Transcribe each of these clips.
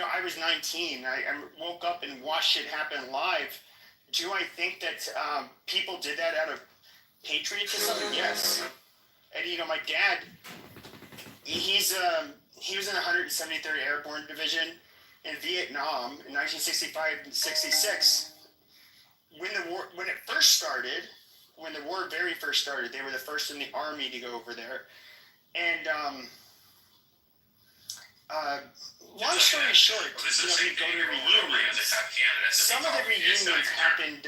I was 19. I woke up and watched it happen live. Do I think that people did that out of patriotism? Yes. And my dad, he was in the 173rd Airborne Division in Vietnam in 1965 and 66. When the war very first started, they were the first in the Army to go over there. And long story short, we'd go to reunions. Some of the reunions happened.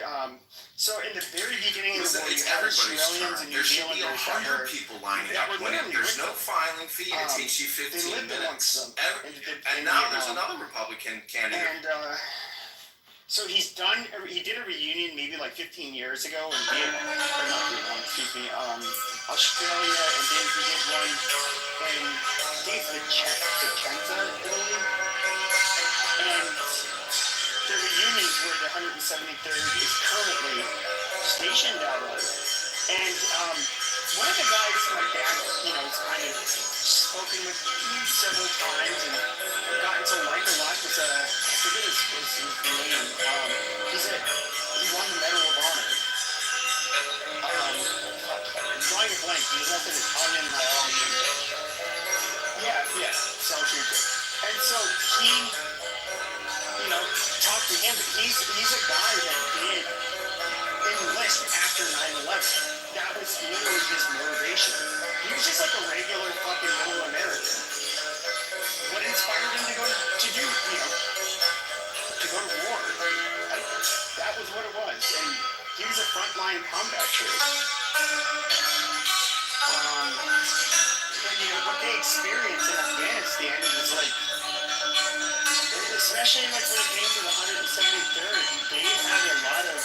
So in the very beginning of the war, you had Australians and New Zealanders people lining up. There's no filing fee, and it takes you 15 minutes. And now there's another Republican candidate. And so he did a reunion maybe like 15 years ago in Australia, and then he did one in Vicenza, Italy. And the reunions where the 173rd is currently stationed out of. And one of the guys my dad, has kind of spoken with several times and gotten to like a lot was I forget his name. He won the Medal of Honor. I'm drawing a blank. He was up in Italian. Yeah, South Africa. And so he, talked to him. But he's a guy that did enlist after 9/11. That was literally his motivation. He was just like a regular fucking middle American. What inspired him to go to war? That was what it was. And he was a frontline combat troop. And what they experienced in Afghanistan was like, especially like when it came to the 173rd, they had a lot of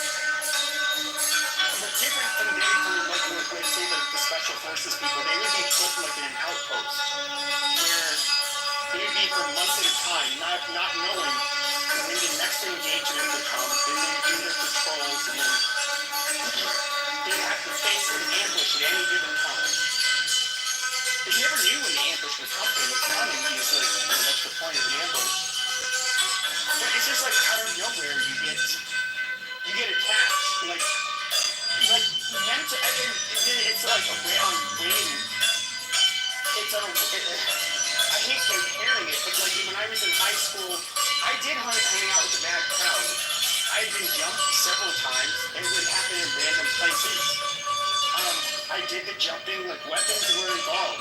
different from them from like say like the special forces people. They would be put like in an outpost where they would be for months at a time, not knowing when the next engagement would come. Then they would do their patrols, and then they'd have to face an ambush at any given time. But you never knew when the ambush was coming. It's coming. You just like, that's the point of an ambush. But it's just like out of nowhere you get attacked. It's like a wing. I hate comparing it, but like when I was in high school, I did hang out with a bad crowd. I had been jumped several times, and it would happen in random places. I did the jumping, like weapons were involved.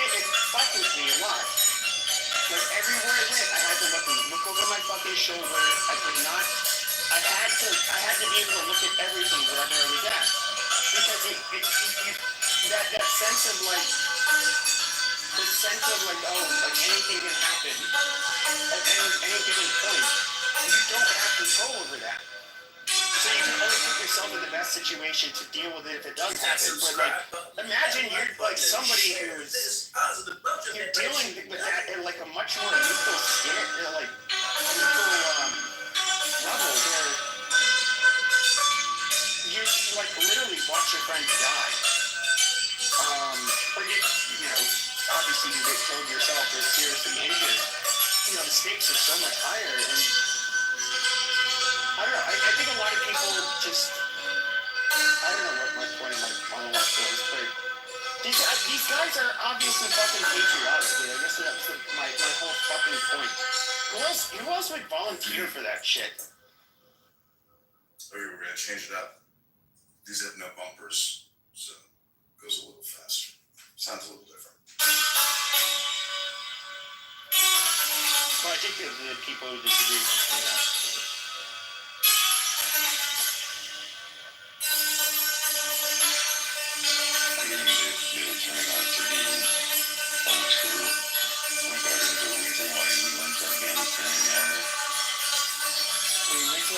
It fucked with me a lot. Like everywhere I went, I had to look over my fucking shoulder. I had to be able to look at everything wherever I was at. Because that sense of like, anything can happen at any given point. You don't have control over that. So you can only put yourself in the best situation to deal with it if it does happen. But like, imagine you're like somebody you're dealing with that at like a much more lethal level where you like literally watch your friend die. Or obviously you get killed yourself or seriously injured. The stakes are so much higher, and I don't know. I think a lot of people just, I don't know what my point of my monologue was, but these guys are obviously fucking patriotic. I guess that's my whole fucking point. Who else would volunteer for that shit? Oh, we're gonna change it up. These have no bumpers, so it goes a little faster. Sounds a little different. Well, I think the people who disagree with that.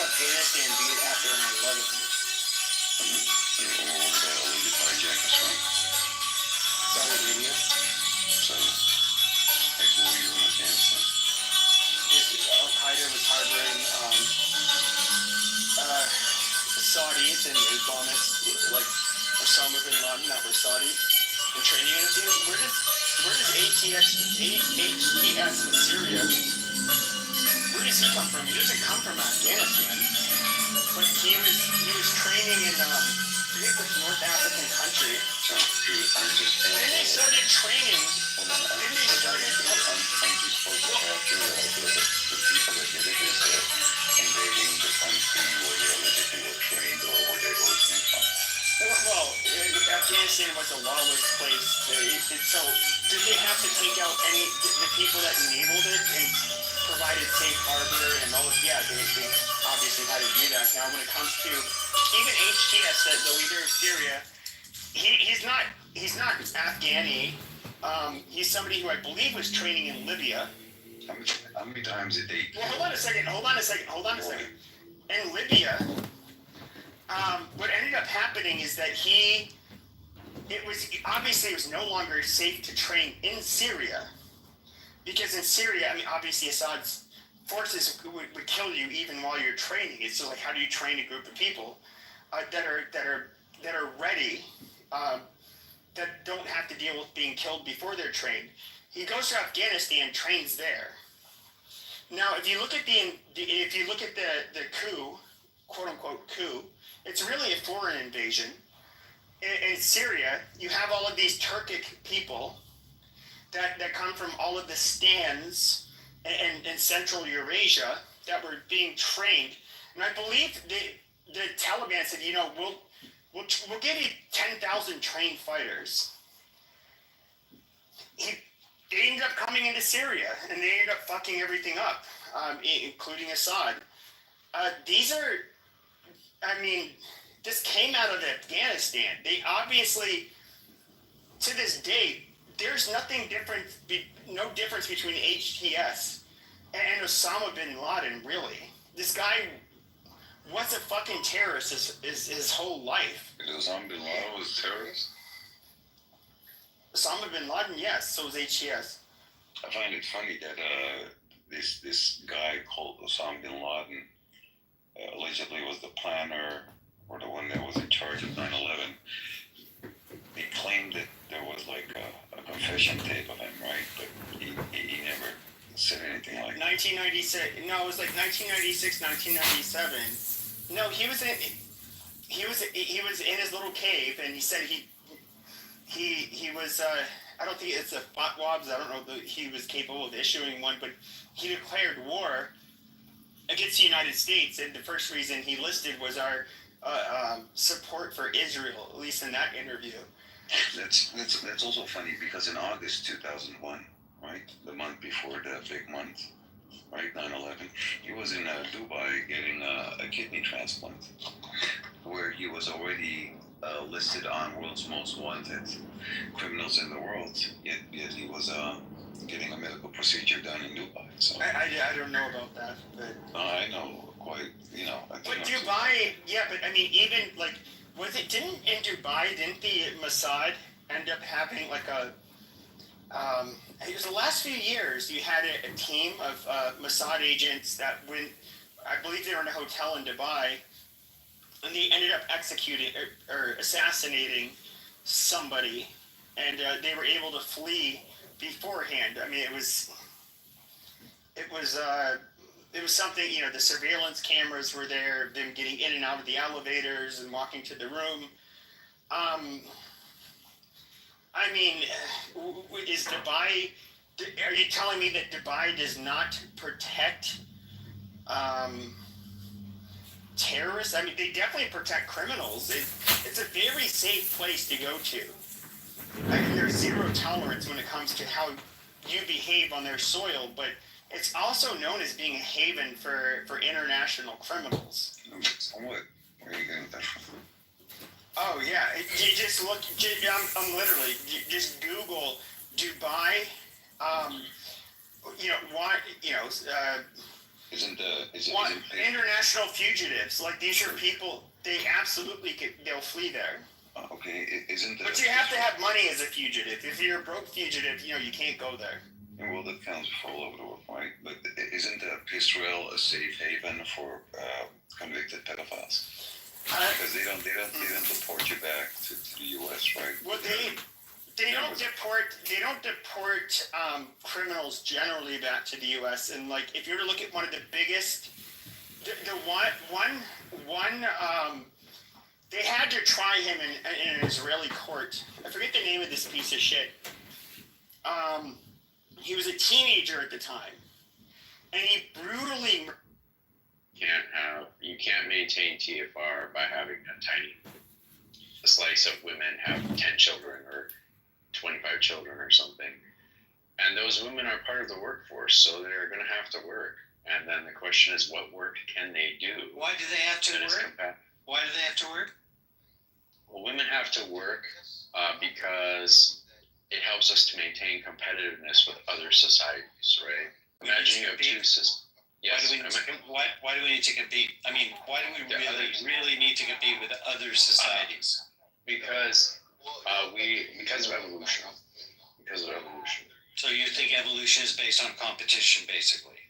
Afghanistan beat after 9/11. Saudi Arabia. So, like, what were you in Afghanistan? Al-Qaeda was harboring Saudis and Islamists like Osama bin Laden, that were Saudis, and training in it. Where does HTS in Syria, where does he come from? He doesn't come from Afghanistan. But he was training in I forget which North African country. Then they started training. Then they started. Well, Afghanistan was a lawless place. So did they have to take out the people that enabled it and provided safe harbor and all of, yeah, they obviously had to do that. Now when it comes to even HTS, the leader of Syria, he's not Afghani. He's somebody who I believe was training in Libya. How many times did they? Well, hold on a second. In Libya, what ended up happening is that it was no longer safe to train in Syria. Because in Syria, I mean, obviously Assad's forces would kill you even while you're training. It's so like, how do you train a group of people that are ready, that don't have to deal with being killed before they're trained? He goes to Afghanistan, trains there. Now, if you look at the coup, quote unquote coup, it's really a foreign invasion. In Syria, you have all of these Turkic people that come from all of the stands in Central Eurasia that were being trained. And I believe the Taliban said, we'll give you 10,000 trained fighters. They ended up coming into Syria, and they ended up fucking everything up, including Assad. This came out of Afghanistan. They obviously, to this day, there's no difference between HTS and Osama bin Laden, really. This guy was a fucking terrorist his whole life. Osama bin Laden was a terrorist? Osama bin Laden, yes, so was HTS. I find it funny that this guy called Osama bin Laden allegedly was the planner or the one that was in charge of 9/11. They claimed that there was like a confession tape of him, right? But he never said anything like that. 1996. No, it was like 1996, 1997. No, he was in his little cave, and he said he was. I don't think it's a fatwas. I don't know that he was capable of issuing one, but he declared war against the United States, and the first reason he listed was our support for Israel, at least in that interview. That's also funny because in August 2001, right, the month before the big month, right, 9/11, he was in Dubai getting a kidney transplant, where he was already listed on world's most wanted criminals in the world. Yet he was getting a medical procedure done in Dubai. So I don't know about that, but I know quite, But Dubai, yeah, but I mean, even like, didn't the Mossad end up having like it was the last few years you had a team of Mossad agents that I believe they were in a hotel in Dubai, and they ended up executing or assassinating somebody, and they were able to flee beforehand. I mean, it was something, the surveillance cameras were there, them getting in and out of the elevators and walking to the room. Is Dubai, are you telling me that Dubai does not protect terrorists? I mean, they definitely protect criminals. It's a very safe place to go to. I mean, there's zero tolerance when it comes to how you behave on their soil, but it's also known as being a haven for international criminals. Somewhat. Where are you getting that from? Oh yeah, you just look. I'm literally just Google Dubai. International fugitives. Like, these are people. They absolutely they'll flee there. Okay, isn't that? But you have to have money as a fugitive. If you're a broke fugitive, you can't go there. Well, that counts for all over the world, right? But isn't Israel a safe haven for convicted pedophiles? Because they don't deport you back to the U.S., right? Well, They don't deport criminals generally back to the U.S. And like, if you were to look at one of the biggest, they had to try him in an Israeli court. I forget the name of this piece of shit. He was a teenager at the time, and he brutally. You can't maintain TFR by having a slice of women have 10 children or 25 children or something. And those women are part of the workforce, so they're going to have to work. And then the question is, what work can they do? Why do they have to work? Why do they have to work? Well, women have to work because it helps us to maintain competitiveness with other societies, right? Imagine you have two systems. Yes. Why do we need to compete? I mean, why do we really need to compete with other societies? Because of evolution. Because of evolution. So you think evolution is based on competition, basically?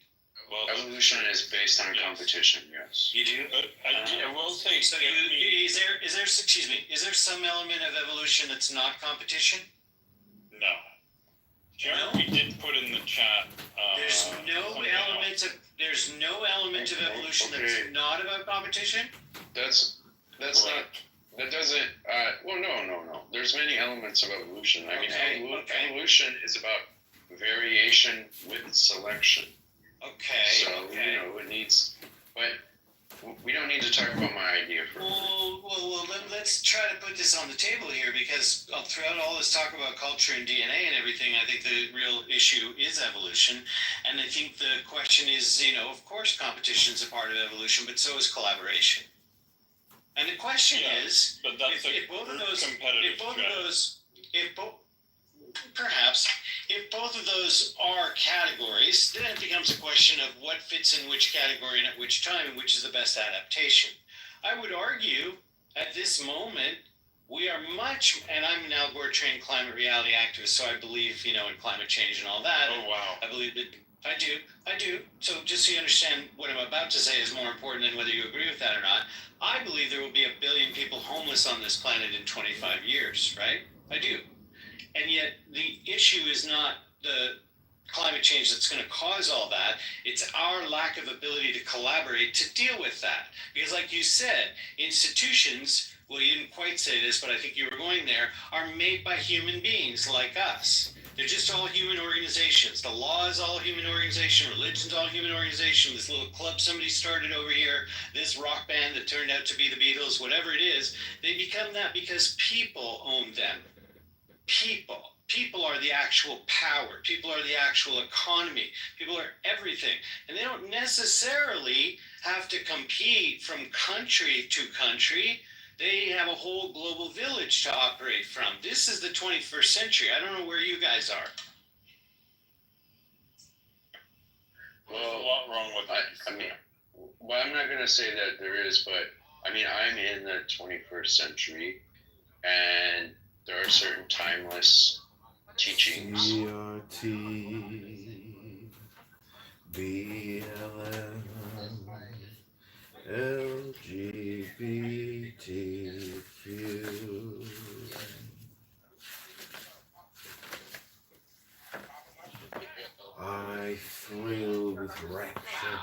Well, evolution is based on competition. Yes. You do. I will say. So is there some element of evolution that's not competition? No. Jeremy did put in the chat. There's no element of evolution that's not about competition. That's not. That doesn't. Well, no. There's many elements of evolution. I mean, evolution is about variation with selection. Okay. So it needs, but we don't need to talk about my idea for. Well, let's try to put this on the table here, because throughout all this talk about culture and DNA and everything, I think the real issue is evolution, and I think the question is, of course, competition is a part of evolution, but so is collaboration. And the question is, but that's if both of those are categories, then it becomes a question of what fits in which category and at which time, and which is the best adaptation. I would argue at this moment we are and I'm an Al Gore trained climate reality activist, so I believe in climate change and all that. Oh wow! I believe that. I do. So just so you understand, what I'm about to say is more important than whether you agree with that or not. I believe there will be 1 billion people homeless on this planet in 25 years, right? I do. And yet the issue is not the climate change that's going to cause all that. It's our lack of ability to collaborate to deal with that. Because like you said, institutions, well, you didn't quite say this, but I think you were going there, are made by human beings like us. They're just all human organizations. The law is all human organization. Religion's all human organization. This little club somebody started over here, this rock band that turned out to be the Beatles, whatever it is, they become that because people own them. People are the actual power. People are the actual economy. People are everything. And they don't necessarily have to compete from country to country. They have a whole global village to operate from. This is the 21st century. I don't know where you guys are. There's a lot wrong with that. I'm not going to say that there is, but I'm in the 21st century, and there are certain timeless teachings. CRT, BLM, LGBTQ. I thrill with rapture,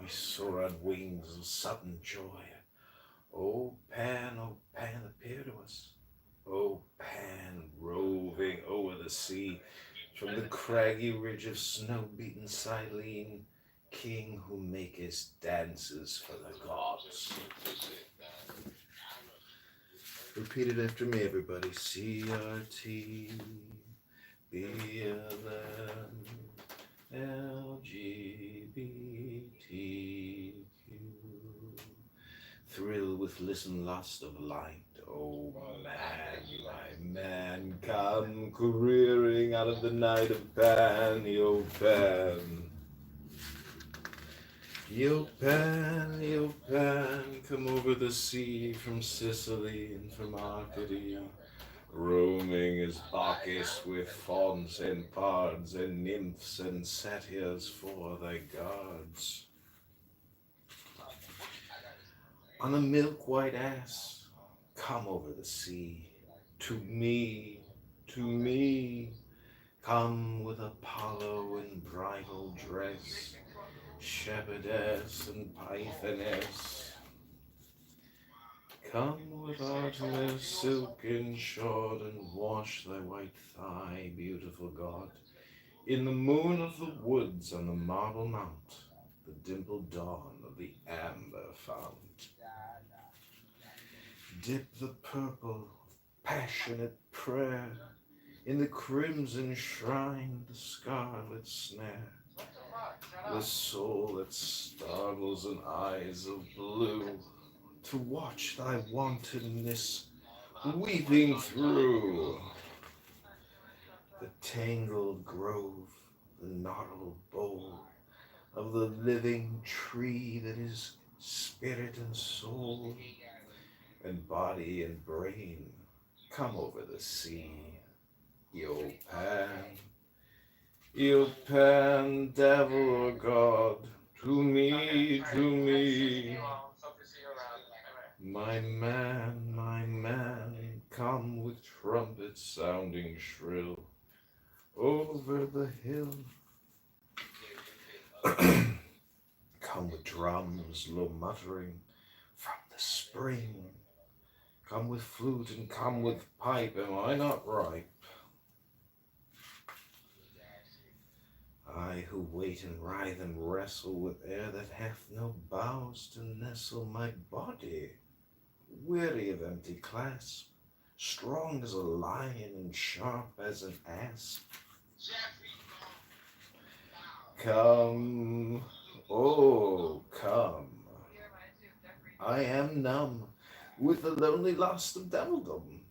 we soar on wings of sudden joy. O Pan, appear to us. O Pan, roving over the sea, from the craggy ridge of snow-beaten Silene, king who makest dances for the gods. Repeat it after me, everybody. CRT, BLM, LGBTQ. Thrill with listen lust of light. Oh man, my man, come careering out of the night of Pan, Yo Pan. Yo Pan, come over the sea from Sicily and from Arcady, roaming as Bacchus with fauns and pards and nymphs and satyrs for thy gods. On a milk-white ass, come over the sea, to me, to me. Come with Apollo in bridal dress, shepherdess and pythoness. Come with Artemis silken shod, and wash thy white thigh, beautiful God, in the moon of the woods on the marble mount, the dimpled dawn of the amber fount. Dip the purple of passionate prayer in the crimson shrine, the scarlet snare, the soul that startles in eyes of blue, to watch thy wantonness weeping through the tangled grove, the gnarled bole of the living tree that is spirit and soul and body and brain. Come over the sea, Pan, devil or God, to me, my man, come with trumpets sounding shrill over the hill. Come with drums low muttering from the spring. Come with flute and come with pipe, am I not ripe? I who wait and writhe and wrestle with air that hath no boughs to nestle my body, weary of empty clasp, strong as a lion and sharp as an asp. Come, oh come, I am numb with the lonely lust of devildom.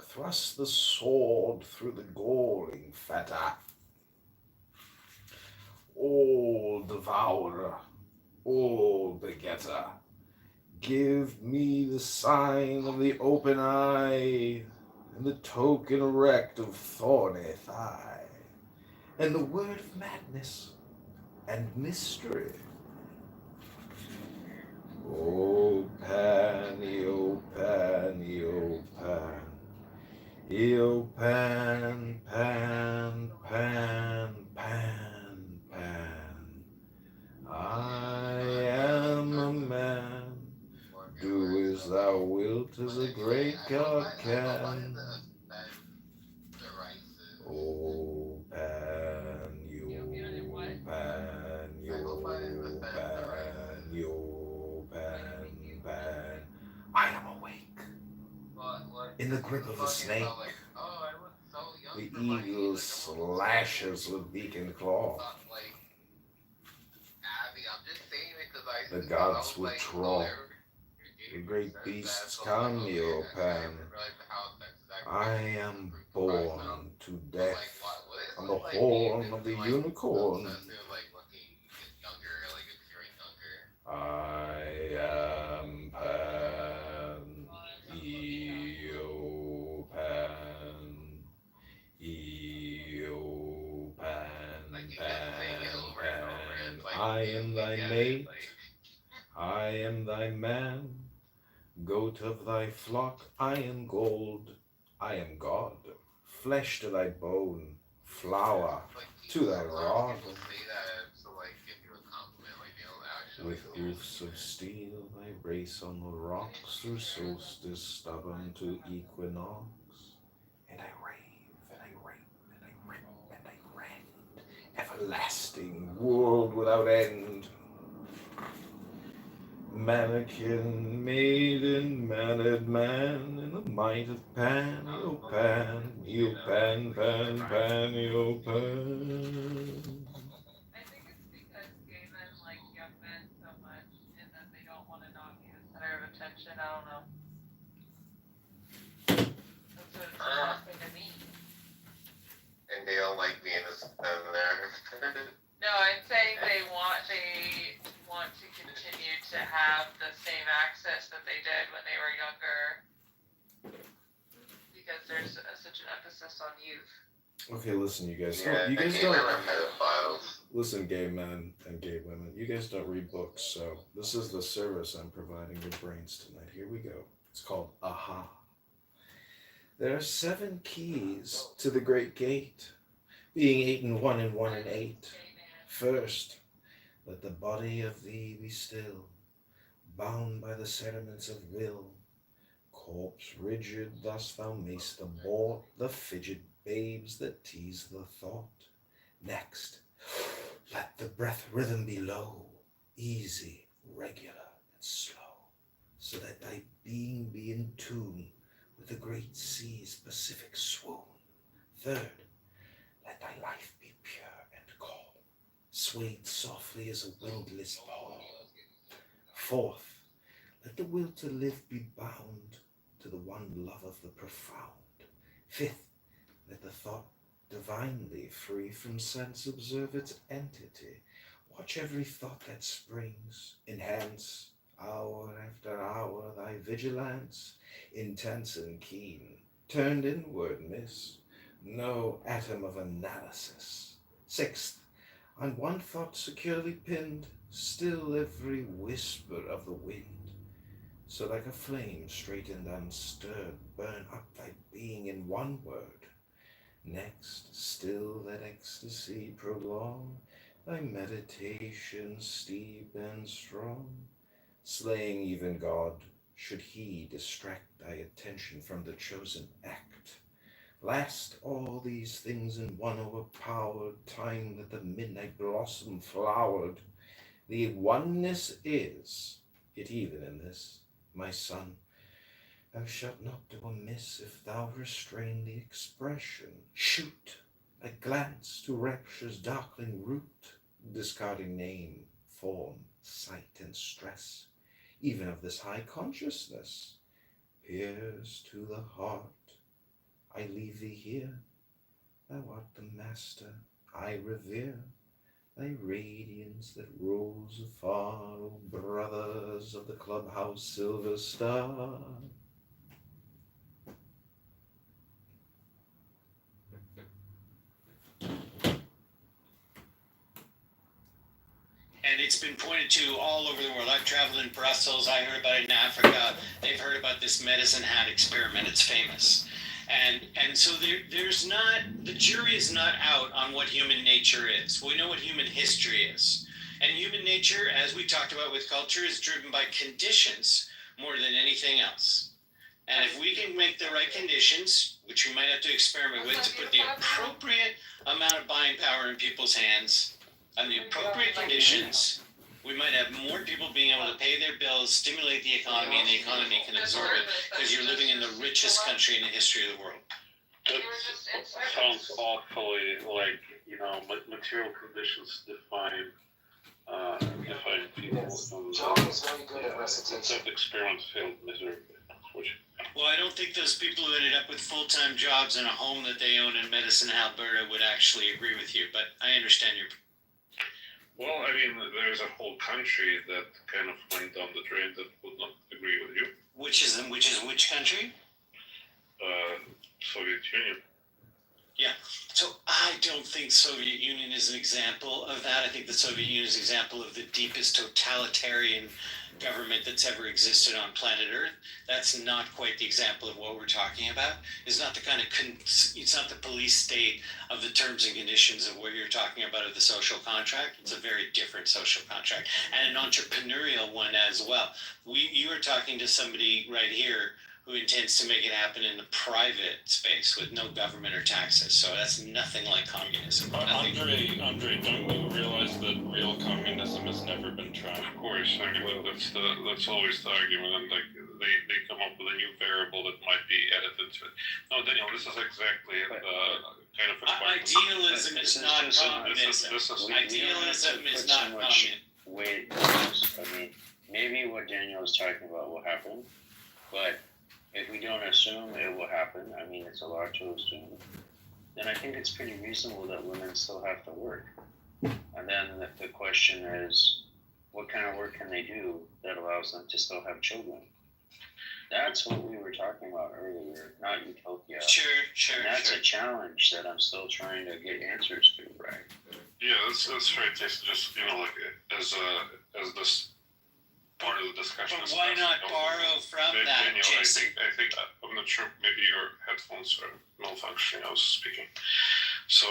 Thrust the sword through the galling feta. All devourer, all begetter, give me the sign of the open eye, and the token erect of thorny thigh, and the word of madness and mystery. O Pan, O Pan, O Pan, O Pan, Pan, Pan, Pan, Pan. I am a man, do as thou wilt, as a great God can. O Pan, Yo Pan, Yo Pan, Yo Pan, Pan. I am awake, in the grip of the snake. The eagle slashes with beak and claw. The gods withdraw. The great beasts come, O Pan. I am born to death on the horn of the unicorn. I am Pan, Eo Pan, Eo Pan, Pan. I am thy mate, I am thy man, goat of thy flock, I am gold, I am God, flesh to thy bone, flour to thy rod. With earths of steel I race on the rocks, through solstice stubborn to equinox. And I rave, and I rape, and I rip, and I rend, everlasting world without end. Mannequin, maiden, mannered man, in the might of Pan, O Pan, O Pan, Pan, Pan, O Pan. I think it's because gay men like young men so much, and that they don't want to not be the center of attention. I don't know. That's what it's happened to me. And they don't like being a center. No, I'm saying they want to continue to have the same access that they did when they were younger, because there's such an emphasis on youth. Okay, listen, you guys. Yeah, You guys gay don't men are pedophiles. listen, gay men and gay women. You guys don't read books, so this is the service I'm providing your brains tonight. Here we go. It's called Aha. There are 7 keys to the great gate, being 8 and 1 and 1 and 8. First, let the body of thee be still, bound by the sediments of will. Corpse rigid, thus thou mayst abort the fidget babes that tease the thought. Next, let the breath rhythm be low, easy, regular, and slow, so that thy being be in tune with the great sea's pacific swoon. Third, let thy life be pure and calm, swayed softly as a windless palm. Fourth, let the will to live be bound to the one love of the profound. Fifth, let the thought divinely free from sense observe its entity. Watch every thought that springs, enhance hour after hour thy vigilance, intense and keen, turned inward, miss no atom of analysis. Sixth, on one thought securely pinned, still every whisper of the wind. So like a flame straight and unstirred, burn up thy being in one word. Next, still that ecstasy prolong, thy meditation steep and strong, slaying even God, should he distract thy attention from the chosen act. Last, all these things in one overpowered time that the midnight blossom flowered. The oneness is, it even in this, my son, thou shalt not do amiss if thou restrain the expression. Shoot a glance to rapture's darkling root, discarding name, form, sight, and stress, even of this high consciousness. Pierce to the heart, I leave thee here. Thou art the master, I revere. Thy radiance that rose afar, O brothers of the clubhouse silver star. And it's been pointed to all over the world. I've traveled in Brussels. I heard about it in Africa. They've heard about this medicine hat experiment. It's famous. And so there's not, the jury is not out on what human nature is. We know what human history is. And human nature, as we talked about with culture, is driven by conditions more than anything else. And if we can make the right conditions, which we might have to experiment with, to put the appropriate amount of buying power in people's hands, on the appropriate conditions, we might have more people being able to pay their bills, stimulate the economy, and the economy can absorb it, because you're living in the richest country in the history of the world. That sounds awfully like, material conditions define people. John is very good at recitation. That experiment failed miserably, unfortunately. Well, I don't think those people who ended up with full-time jobs in a home that they own in Medicine, Alberta would actually agree with you, but I understand your. Well, I mean, there's a whole country that kind of went down the drain that would not agree with you. Which is which country? Soviet Union. Yeah. So I don't think Soviet Union is an example of that. I think the Soviet Union is an example of the deepest totalitarian government that's ever existed on planet Earth. That's not quite the example of what we're talking about. It's not the kind of it's not the police state of the terms and conditions of what you're talking about of the social contract. It's a very different social contract, and an entrepreneurial one as well. You are talking to somebody right here who intends to make it happen in the private space with no government or taxes. So that's nothing like communism. Andre, don't you realize that real communism has never been tried? Of course, I mean, that's always the argument, and like they come up with a new variable that might be added to it. No, Daniel, this is exactly kind of a idealism is not communism. Idealism is not communism. Wait, I mean, maybe what Daniel is talking about will happen, but if we don't assume it will happen, I mean, it's a lot to assume, then I think it's pretty reasonable that women still have to work. And then the question is, what kind of work can they do that allows them to still have children? That's what we were talking about earlier, not utopia. Sure. And that's a challenge that I'm still trying to get answers to, right? Yeah, that's right. Just like as this part of the discussion. But why not borrow from that, Daniel, Jason? I think I'm not sure. Maybe your headphones are malfunctioning. I was speaking. So,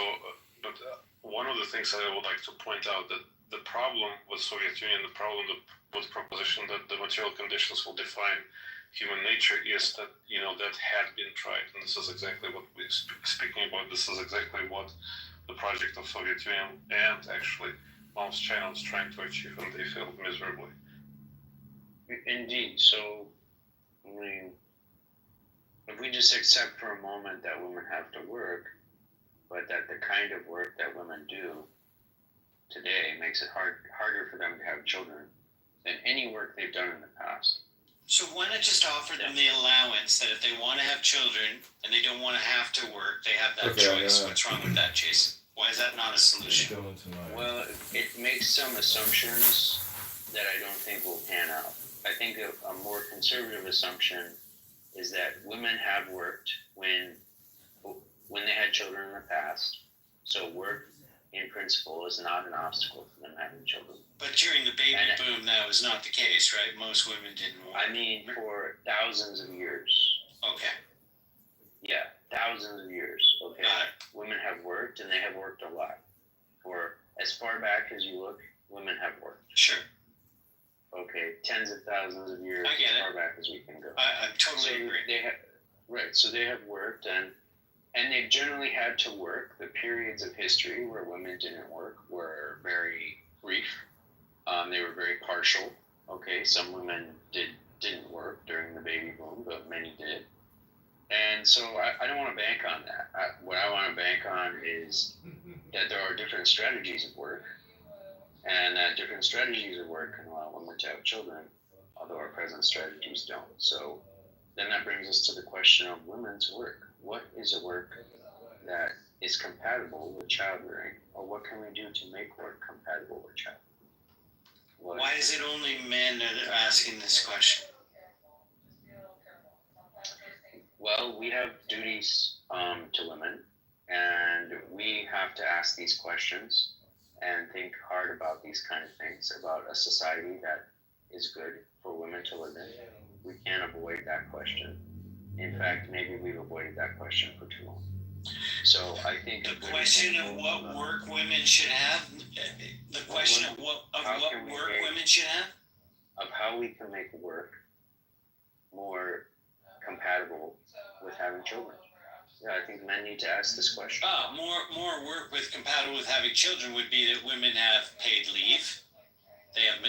but one of the things that I would like to point out that the problem with Soviet Union, the problem with proposition that the material conditions will define human nature is that that had been tried, and this is exactly what we're speaking about. This is exactly what the project of Soviet Union and actually Mao's China was trying to achieve, and they failed miserably. Indeed. So, I mean, if we just accept for a moment that women have to work, but that the kind of work that women do today makes it harder for them to have children than any work they've done in the past. So why not just offer them the allowance that if they want to have children and they don't want to have to work, they have that choice? What's wrong with that, Jason? Why is that not a solution? Well, it makes some assumptions that I don't think will pan out. I think a more conservative assumption is that women have worked when they had children in the past. So work, in principle, is not an obstacle for them having children. But during the baby boom, that was not the case, right? Most women didn't want. I mean, for thousands of years. Okay. Yeah, thousands of years. Okay. Women have worked, and they have worked a lot. For as far back as you look, women have worked. Sure. Okay, tens of thousands of years, as far back as we can go. I totally agree. So they have worked, and they've generally had to work. The periods of history where women didn't work were very brief. They were very partial. Okay, some women didn't work during the baby boom, but many did. And so I don't want to bank on that. What I want to bank on is that there are different strategies of work, and that different strategies of work can allow women to have children, although our present strategies don't. So then that brings us to the question of women's work. What is a work that is compatible with childbearing, or what can we do to make work compatible with childbearing? Why is it only men that are asking this question? Well, we have duties to women, and we have to ask these questions and think hard about these kind of things, about a society that is good for women to live in. We can't avoid that question. In fact, maybe we've avoided that question for too long. So I think the question of what work women should have, the question of what work women should have, of how we can make work more compatible with having children. Yeah, I think men need to ask this question. More work with compatible with having children would be that women have paid leave. They have,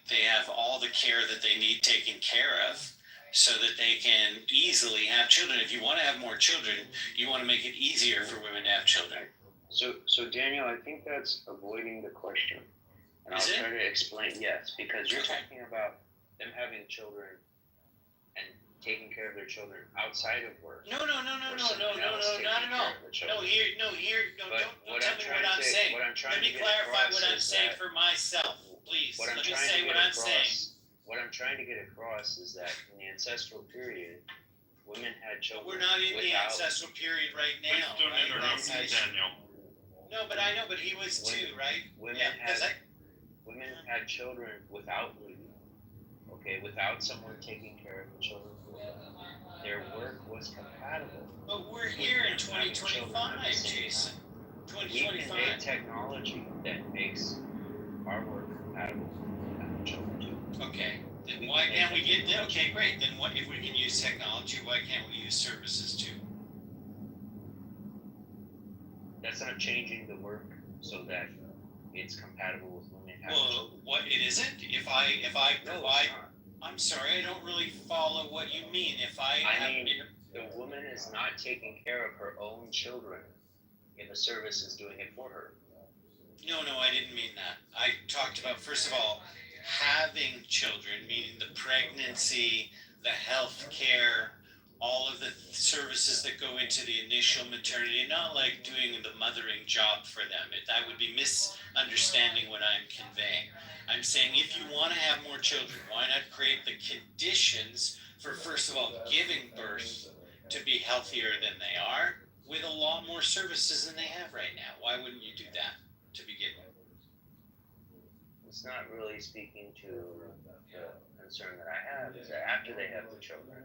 they have all the care that they need taken care of, so that they can easily have children. If you want to have more children, you want to make it easier for women to have children. So Daniel, I think that's avoiding the question. And I'll try to explain, yes, because you're talking about them having children and taking care of their children outside of work. No, not at all. No, don't tell me what I'm saying. Let me clarify what I'm saying for myself, please. Let me say what I'm saying. What I'm trying to get across is that in the ancestral period, women had children. We're not in the ancestral period right now. Please don't interrupt me, Daniel. No, but I know, but he was too, right? Women had children without leave. Okay, without someone taking care of the children. Their work was compatible. But we're here in 2025, Jason. 2025. We can make technology that makes our work compatible with having children too. Okay. Then why can't we get that? Okay, great. Then what if we can use technology? Why can't we use services too? That's not changing the work so that it's compatible with women having children. What it isn't? If I provide. I'm sorry, I don't really follow what you mean. The woman is not taking care of her own children if a service is doing it for her. No, I didn't mean that. I talked about, first of all, having children, meaning the pregnancy, the health care, all of the services that go into the initial maternity, not like doing the mothering job for them. That would be misunderstanding what I'm conveying. I'm saying if you want to have more children, why not create the conditions for, first of all, giving birth to be healthier than they are with a lot more services than they have right now? Why wouldn't you do that to begin with? it's not really speaking to the concern that I have, is that after they have the children,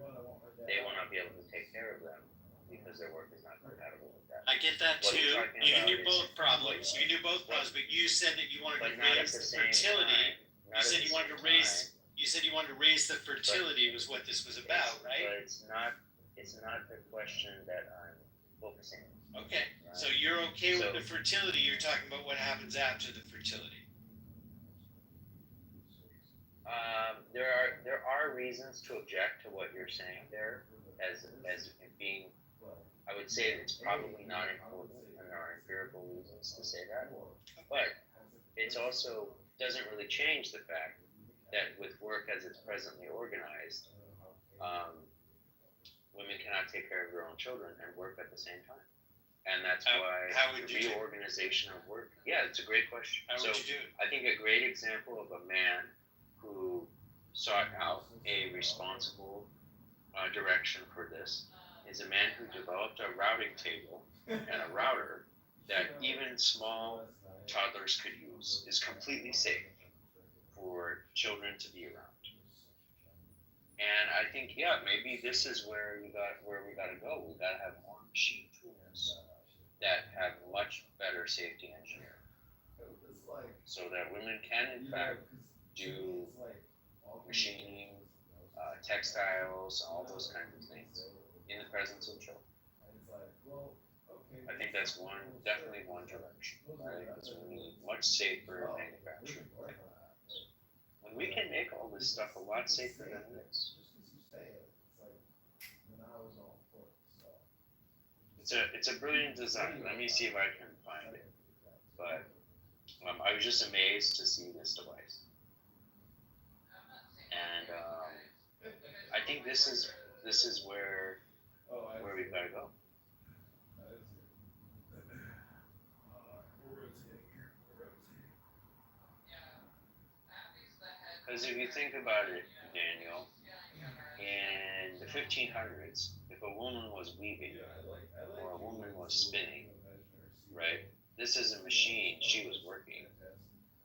they will not be able to take care of them because their work is not compatible with that. I get that What too. you're talking You can about do is- both problems. You can do both problems, but you said that you wanted to But not at raise the the same fertility. time. You said you wanted to raise. You said you wanted to raise the fertility was what this was about, right? But it's not the question that I'm focusing on. Okay. Right? So you're okay with So- the fertility. You're talking about what happens after the fertility. There are reasons to object to what you're saying there, as it being. I would say it's probably not important, and there are empirical reasons to say that. But it's also doesn't really change the fact that with work as it's presently organized, women cannot take care of their own children and work at the same time. And that's why how would the you do it? reorganization of work. Yeah, it's a great question. How So would you do it? I think a great example of a man who sought out a responsible direction for this is a man who developed a routing table and a router that even small toddlers could use, is completely safe for children to be around. And I think, yeah, maybe this is where we got to go. We got to have more machine tools that have much better safety engineering, so that women can in fact do machining, textiles, all those kinds of things in the presence of children. I think that's definitely one direction, right? Because we need much safer manufacturing technologies. And we can make all this stuff a lot safer than it is. It's a brilliant design. Let me see if I can find it. But I was just amazed to see this device. And I think this is where we've got to go. Because if you think about it, Daniel, in the 1500s, if a woman was weaving or a woman was spinning, right, this is a machine she was working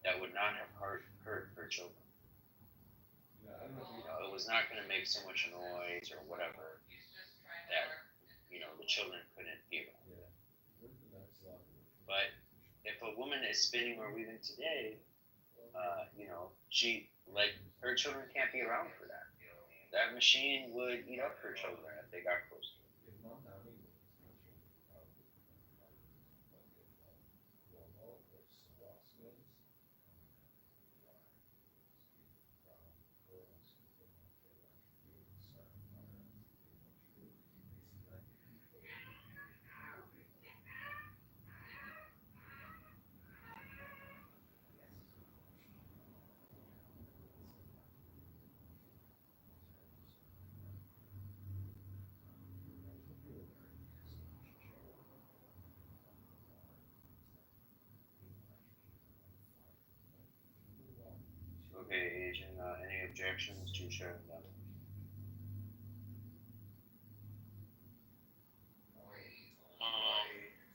that would not have hurt her children. It was not going to make so much noise or whatever that, the children couldn't hear. But if a woman is spinning or weaving today, her children can't be around for that. That machine would eat up her children if they got close to it. Okay, Agent, any objections to sharing them?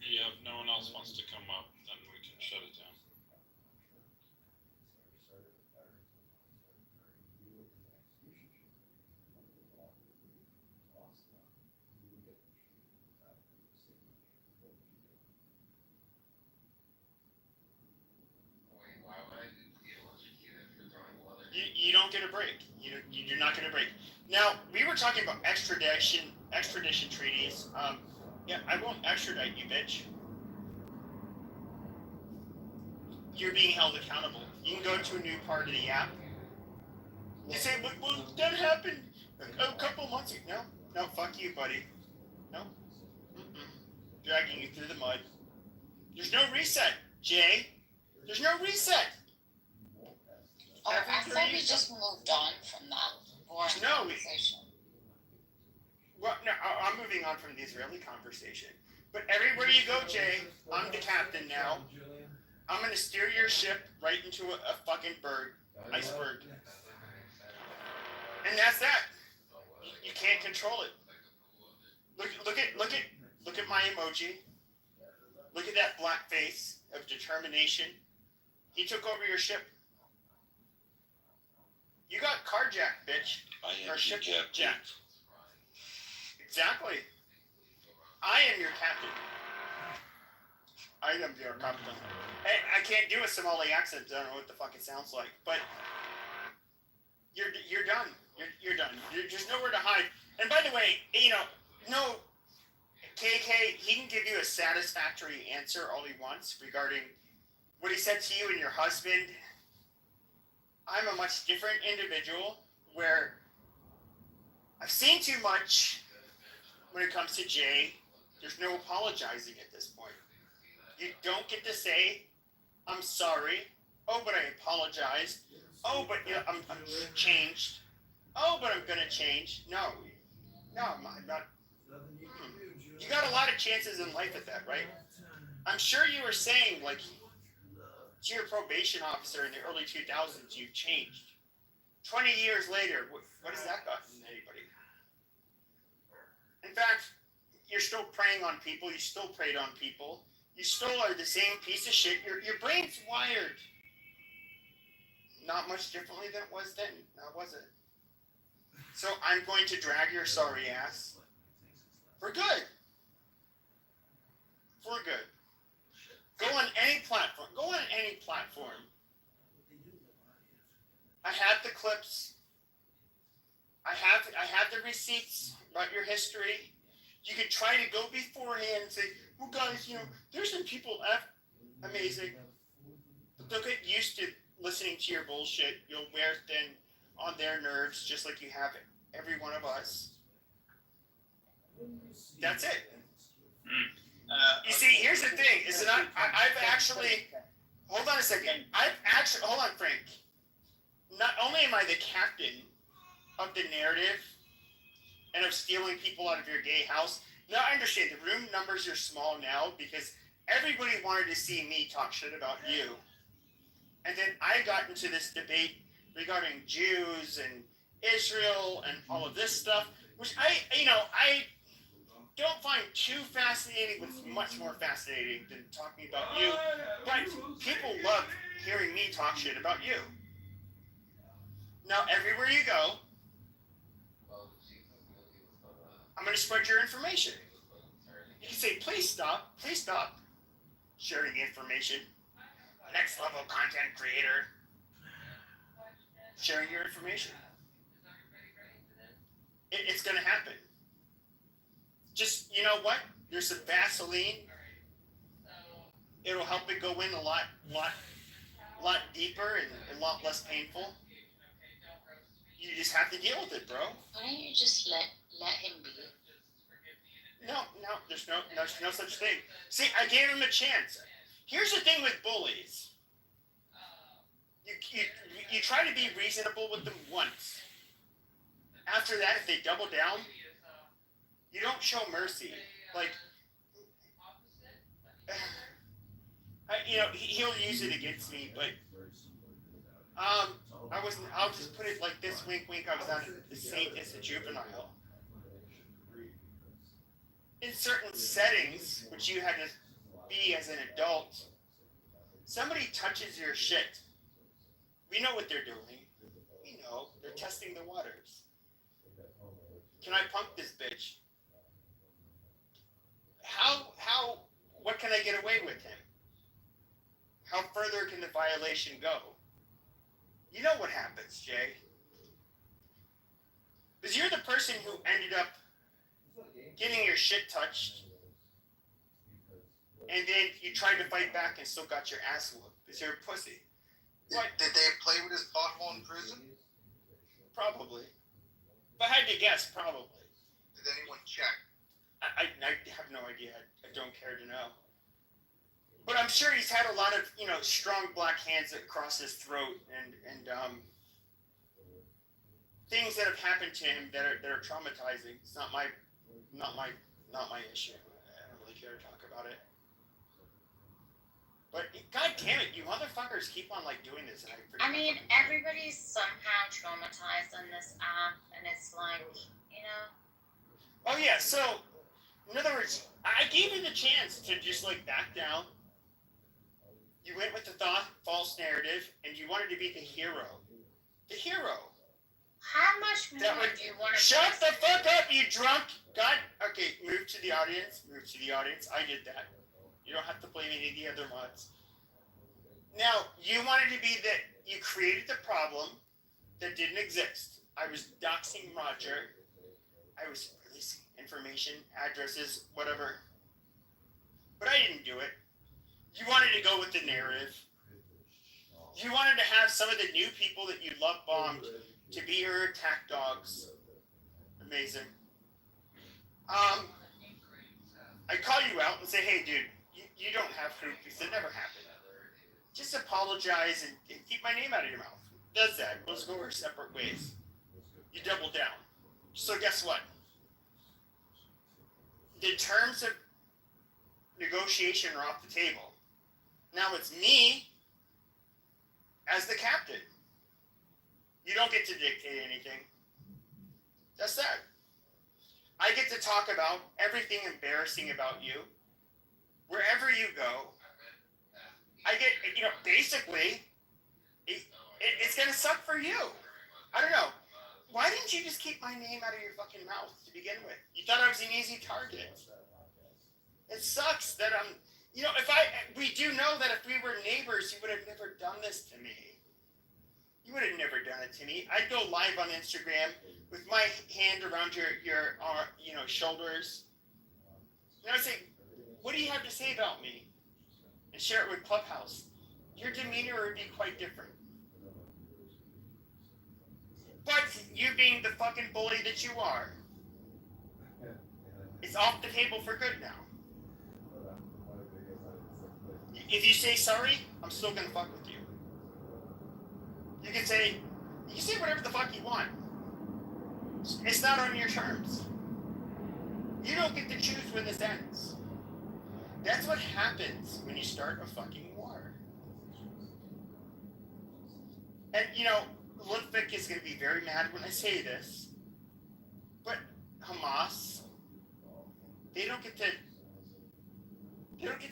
Yeah, if no one else wants to come up, then we can shut it down. You don't get a break. You're not going to break. Now, we were talking about extradition treaties. Yeah, I won't extradite you, bitch. You're being held accountable. You can go to a new part of the app. You say, well, that happened a couple months ago. No, fuck you, buddy. No. Mm-mm. Dragging you through the mud. There's no reset, Jay. There's no reset. Oh, I thought we just moved on from that boring conversation. Well, no, I'm moving on from the Israeli conversation. But everywhere you go, Jay, I'm the captain now. I'm going to steer your ship right into a fucking iceberg. And that's that. You can't control it. Look at my emoji. Look at that black face of determination. He took over your ship. You got carjacked, bitch. I am Or the ship captain. jacked. Exactly. I am your captain. I am your captain. Hey, I can't do a Somali accent. I don't know what the fuck it sounds like, but you're done. You're done. There's nowhere to hide. And by the way, no, KK, he can give you a satisfactory answer all he wants regarding what he said to you and your husband. I'm a much different individual where I've seen too much when it comes to Jay. There's no apologizing at this point. You don't get to say, I'm sorry. Oh, but I apologized. Oh, but I'm changed. Oh, but I'm going to change. No, I'm not. You got a lot of chances in life at that, right? I'm sure you were saying, like, to your probation officer in the early 2000s, you've changed. 20 years later, what has that gotten anybody? In fact, you're still preying on people. You still preyed on people. You still are the same piece of shit. Your brain's wired not much differently than it was then, now was it? So I'm going to drag your sorry ass for good. For good. Go on any platform. Go on any platform. I have the clips. I have the receipts about your history. You could try to go beforehand and say, well, guys, there's some people amazing. But they'll get used to listening to your bullshit. You'll wear thin on their nerves just like you have every one of us. That's it. You see, here's the thing, is that I've actually, hold on a second. Hold on, Frank. Not only am I the captain of the narrative and of stealing people out of your gay house, now I understand the room numbers are small now because everybody wanted to see me talk shit about you. And then I got into this debate regarding Jews and Israel and all of this stuff, which I don't find too fascinating, but it's much more fascinating than talking about you. But people love hearing me talk shit about you. Now, everywhere you go, I'm going to spread your information. You can say, please stop sharing information. Next level content creator. Sharing your information. It's going to happen. Just, you know what? There's some Vaseline. It'll help it go in a lot deeper and a lot less painful. You just have to deal with it, bro. Why don't you just let him be? No, there's no such thing. See, I gave him a chance. Here's the thing with bullies. You try to be reasonable with them once. After that, if they double down, you don't show mercy. Like, he'll use it against me, but I'll just put it like this, wink, wink. I was on the Saint as a juvenile. In certain settings, which you had to be as an adult, somebody touches your shit. We know what they're doing. We know. They're testing the waters. Can I punk this bitch? What can I get away with him? How further can the violation go? You know what happens, Jay. Because you're the person who ended up getting your shit touched, and then you tried to fight back and still got your ass whooped because you're a pussy. Did they play with his butthole in prison? Probably. If I had to guess, probably. Did anyone check? I have no idea. I don't care to know. But I'm sure he's had a lot of, strong black hands that cross his throat and things that have happened to him that are traumatizing. It's not my issue. I don't really care to talk about it. But god damn it, you motherfuckers keep on doing this, and I forget. I mean, everybody's somehow traumatized on this app, and it's like, Oh yeah, so in other words, I gave you the chance to just back down. You went with the false narrative, and you wanted to be the hero. The hero. How much That more would- do you want to Shut the fuck up, you drunk! God, okay, move to the audience. Move to the audience. I did that. You don't have to blame any of the other mods. Now, you wanted to be that you created the problem that didn't exist. I was doxing Roger. I was releasing information, addresses, whatever. But I didn't do it. You wanted to go with the narrative. You wanted to have some of the new people that you love bombed to be your attack dogs. Amazing. I call you out and say, hey, dude, you don't have groupies. That never happened. Just apologize and keep my name out of your mouth. Does that? Let's go our separate ways. You double down. So guess what? The terms of negotiation are off the table. Now it's me as the captain. You don't get to dictate anything. That's that. I get to talk about everything embarrassing about you. Wherever you go, I get, basically, it's going to suck for you. I don't know. Why didn't you just keep my name out of your fucking mouth to begin with? You thought I was an easy target. It sucks that we do know that if we were neighbors, you would have never done this to me. You would have never done it to me. I'd go live on Instagram with my hand around your shoulders. And I'd say, what do you have to say about me? And share it with Clubhouse. Your demeanor would be quite different. But you being the fucking bully that you are, it's off the table for good now. If you say sorry, I'm still gonna fuck with you. You can say whatever the fuck you want. It's not on your terms. You don't get to choose when this ends. That's what happens when you start a fucking war. And Ludwig is going to be very mad when I say this, but Hamas, they don't get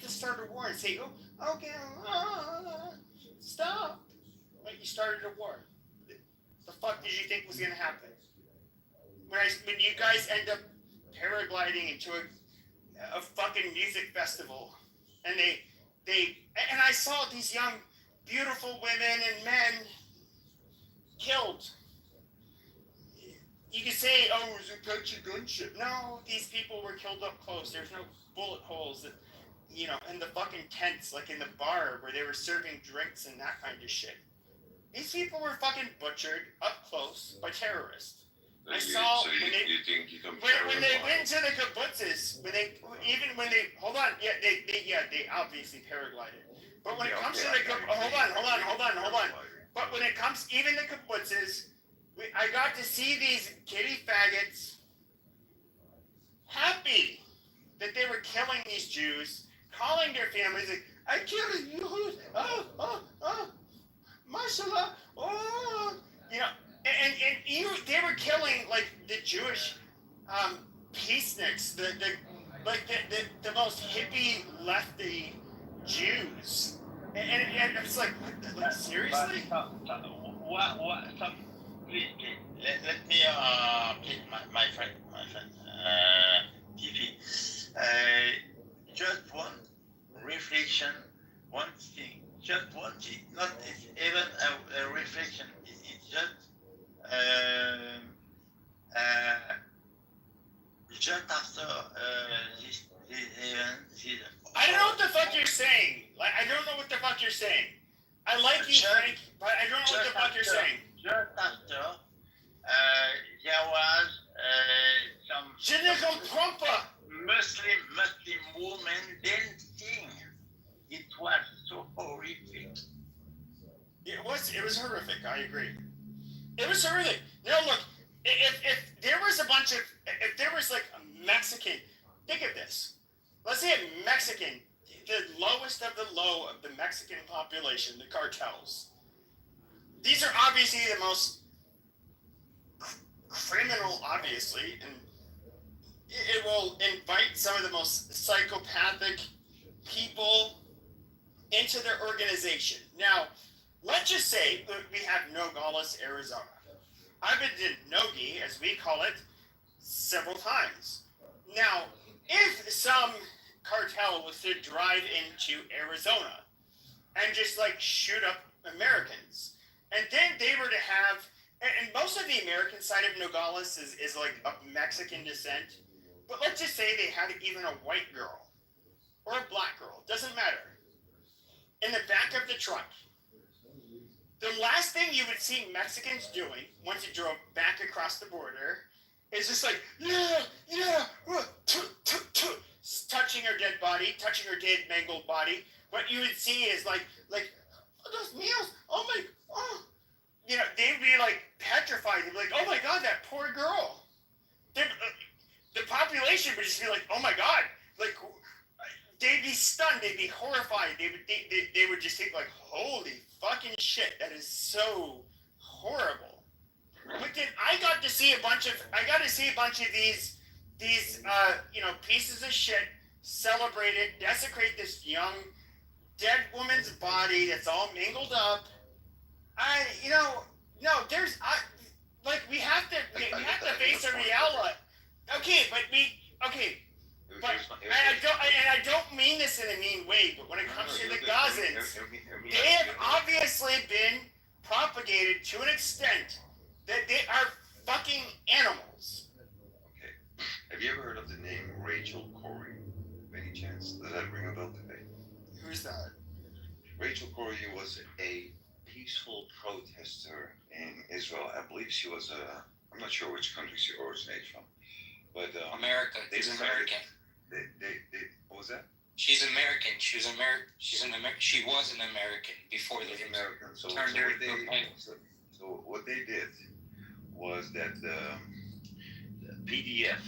to start a war and say, oh, okay, stop. Like, you started a war. The fuck did you think was going to happen? When you guys end up paragliding into a fucking music festival, and and I saw these young, beautiful women and men killed. You could say, oh, it was a touchy gunship. No, these people were killed up close. There's no bullet holes that, in the fucking tents, like in the bar where they were serving drinks and that kind of shit. These people were fucking butchered up close by terrorists. I saw when they went to the kibbutzes, hold on, they obviously paraglided. But when it comes to the hold on. But when it comes even the kibbutzes, I got to see these kitty faggots happy that they were killing these Jews, calling their families like, I killed you, mashallah, and they were killing like the Jewish peaceniks, the most hippie lefty Jews, and it's like, what, seriously? Please, let me, please, my friend, TV. Just one reflection, one thing, just one thing, not even a reflection, it's just after this event. I don't know what the fuck you're saying. Like, I don't know what the fuck you're saying. I like you, Frank, but I don't know what the fuck you're saying. Just after, there was some Je ne comprends pas. Muslim women dancing. It was so horrific. It was horrific. I agree. It was horrific. Now look, if there was if there was like a Mexican, think of this. Let's say a Mexican, the lowest of the low of the Mexican population, the cartels. These are obviously the most criminal, obviously, and it will invite some of the most psychopathic people into their organization. Now, let's just say we have Nogales, Arizona. I've been to Nogi, as we call it, several times. Now, if some cartel was to drive into Arizona and just like shoot up Americans, and then they were to have, and most of the American side of Nogales is like of Mexican descent, but let's just say they had even a white girl or a black girl, doesn't matter, in the back of the truck. The last thing you would see Mexicans doing once you drove back across the border is just like, touching her dead body, touching her dead mangled body. What you would see is like, those meals, oh my, oh. You know, they'd be like petrified. They'd be like, oh my God, that poor girl. The population would just be like, oh my God. Like, they'd be stunned. They'd be horrified. They would just think like, holy fucking shit, that is so horrible. But then I got to see a bunch of these pieces of shit celebrate it, desecrate this young dead woman's body that's all mangled up. We have to face a reality. Okay, but I don't mean this in a mean way, but when it comes to the Gazans, they have obviously been propagated to an extent that they are fucking animals. Okay. Have you ever heard of the name Rachel Corrie? By any chance? Does that ring a bell today? Who's that? Rachel Corrie was a peaceful protester in Israel. I believe she was I'm not sure which country she originates from, but America. She's American. What was that? She's American. She was an American before they American. So what they did was that the PDF,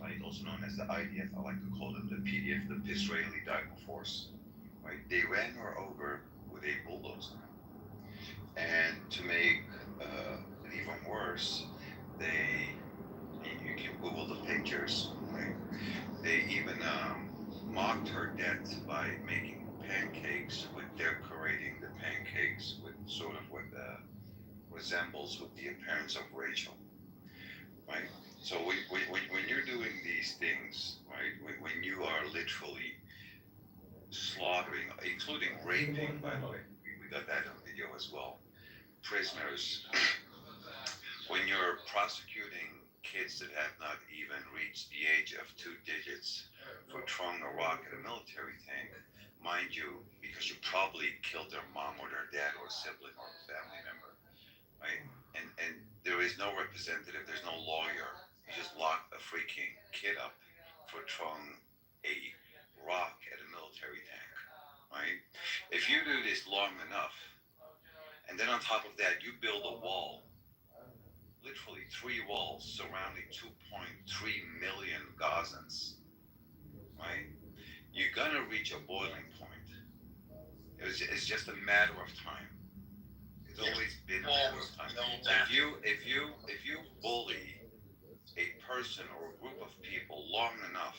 right, also known as the IDF, I like to call them the PDF, the Israeli Diamond Force, right? They ran her over with a bulldozer, and to make it even worse, you can Google the pictures, right? They even mocked her death by making pancakes, with decorating the pancakes with sort of what resembles with the appearance of Rachel, right? So when you're doing these things, right, when you are literally slaughtering, including raping, by the way, we got that on video as well, prisoners, when you're prosecuting kids that have not even reached the age of 2 digits for throwing a rock at a military tank, mind you, because you probably killed their mom or their dad or sibling or family member, right? And there is no representative, there's no lawyer. You just lock a freaking kid up for throwing a rock at a military tank, right? If you do this long enough, and then on top of that, you build a wall, literally 3 walls surrounding 2.3 million Gazans, right? You're gonna reach a boiling point. It's just a matter of time. It's always been a matter of time. If you bully a person or a group of people long enough,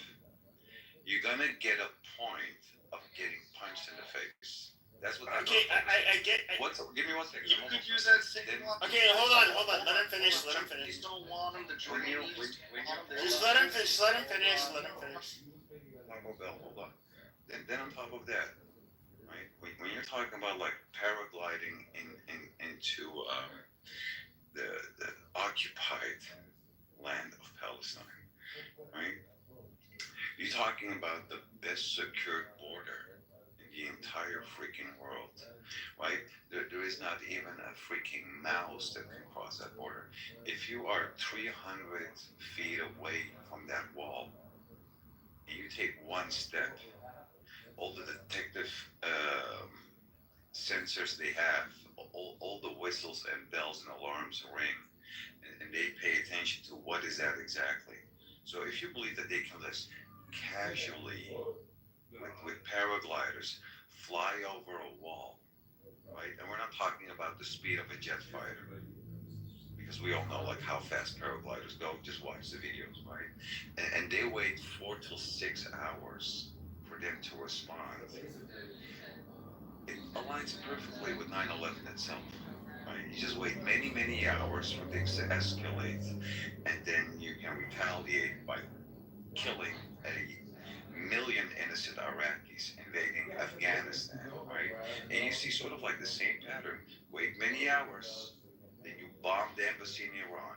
you're gonna get a point of getting punched in the face. That's what. Okay, I get. Give me 1 second. You could use that same one. Okay, hold on. Let him finish. You don't want him to join you. Just let him finish. Hold on. Then on top of that, right? When you're talking about like paragliding into the occupied land of Palestine, right? You're talking about the best secured border in the entire freaking world, right? There is not even a freaking mouse that can cross that border. If you are 300 feet away from that wall, and you take 1 step, all the detective sensors they have, all the whistles and bells and alarms ring, and they pay attention to what is that exactly. So if you believe that they can just casually, with paragliders, fly over a wall, right? And we're not talking about the speed of a jet fighter, because we all know like how fast paragliders go. Just watch the videos, right? And they wait 4 to 6 hours for them to respond. It aligns perfectly with 9/11 itself, right? You just wait many, many hours for things to escalate, and then you can retaliate by killing a million innocent Iraqis, invading Afghanistan, right? And you see sort of like the same pattern. Wait many hours, then you bomb the embassy in Iran,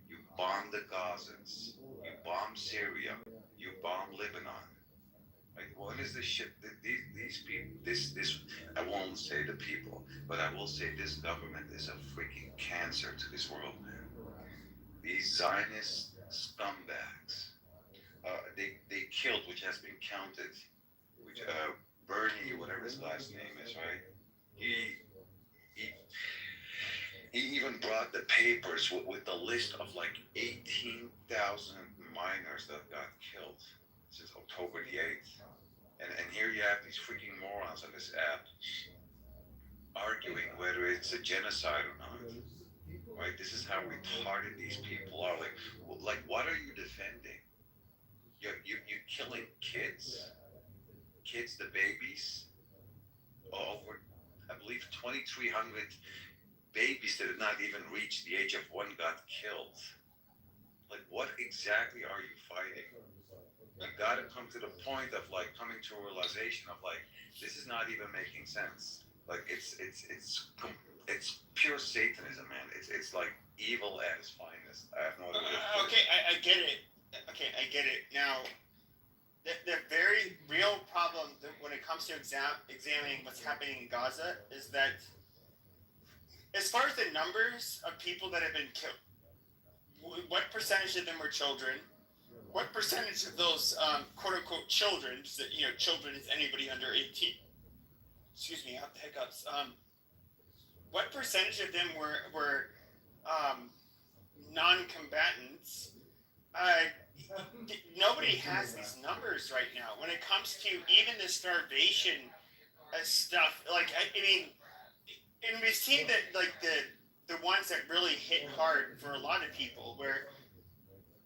you bomb the Gazans, you bomb Syria, you bomb Lebanon. Like, what is this shit? These people, this, I won't say the people, but I will say this government is a freaking cancer to this world, man. These Zionist scumbags, they killed, which has been counted, which, Bernie, whatever his last name is, right? He, he even brought the papers with the list of like 18,000 minors that got killed since October the 8th. And here you have these freaking morons on this app arguing whether it's a genocide or not. Right? This is how retarded these people are. Like what are you defending? You're killing kids, the babies. Over, I believe, 2,300 babies that had not even reached the age of 1 got killed. Like, what exactly are you fighting? You got to come to the point of like coming to a realization of like this is not even making sense. Like it's pure Satanism, man. It's like evil at its finest. I have no other way to put Okay, I get it. Okay, I get it. Now, the very real problem when it comes to examining what's happening in Gaza is that as far as the numbers of people that have been killed, what percentage of them were children? What percentage of those quote-unquote children, children is anybody under 18, excuse me, I have the hiccups, what percentage of them were non-combatants? Nobody has these numbers right now. When it comes to even the starvation stuff, like, I mean, and we've seen that, like, the ones that really hit hard for a lot of people, where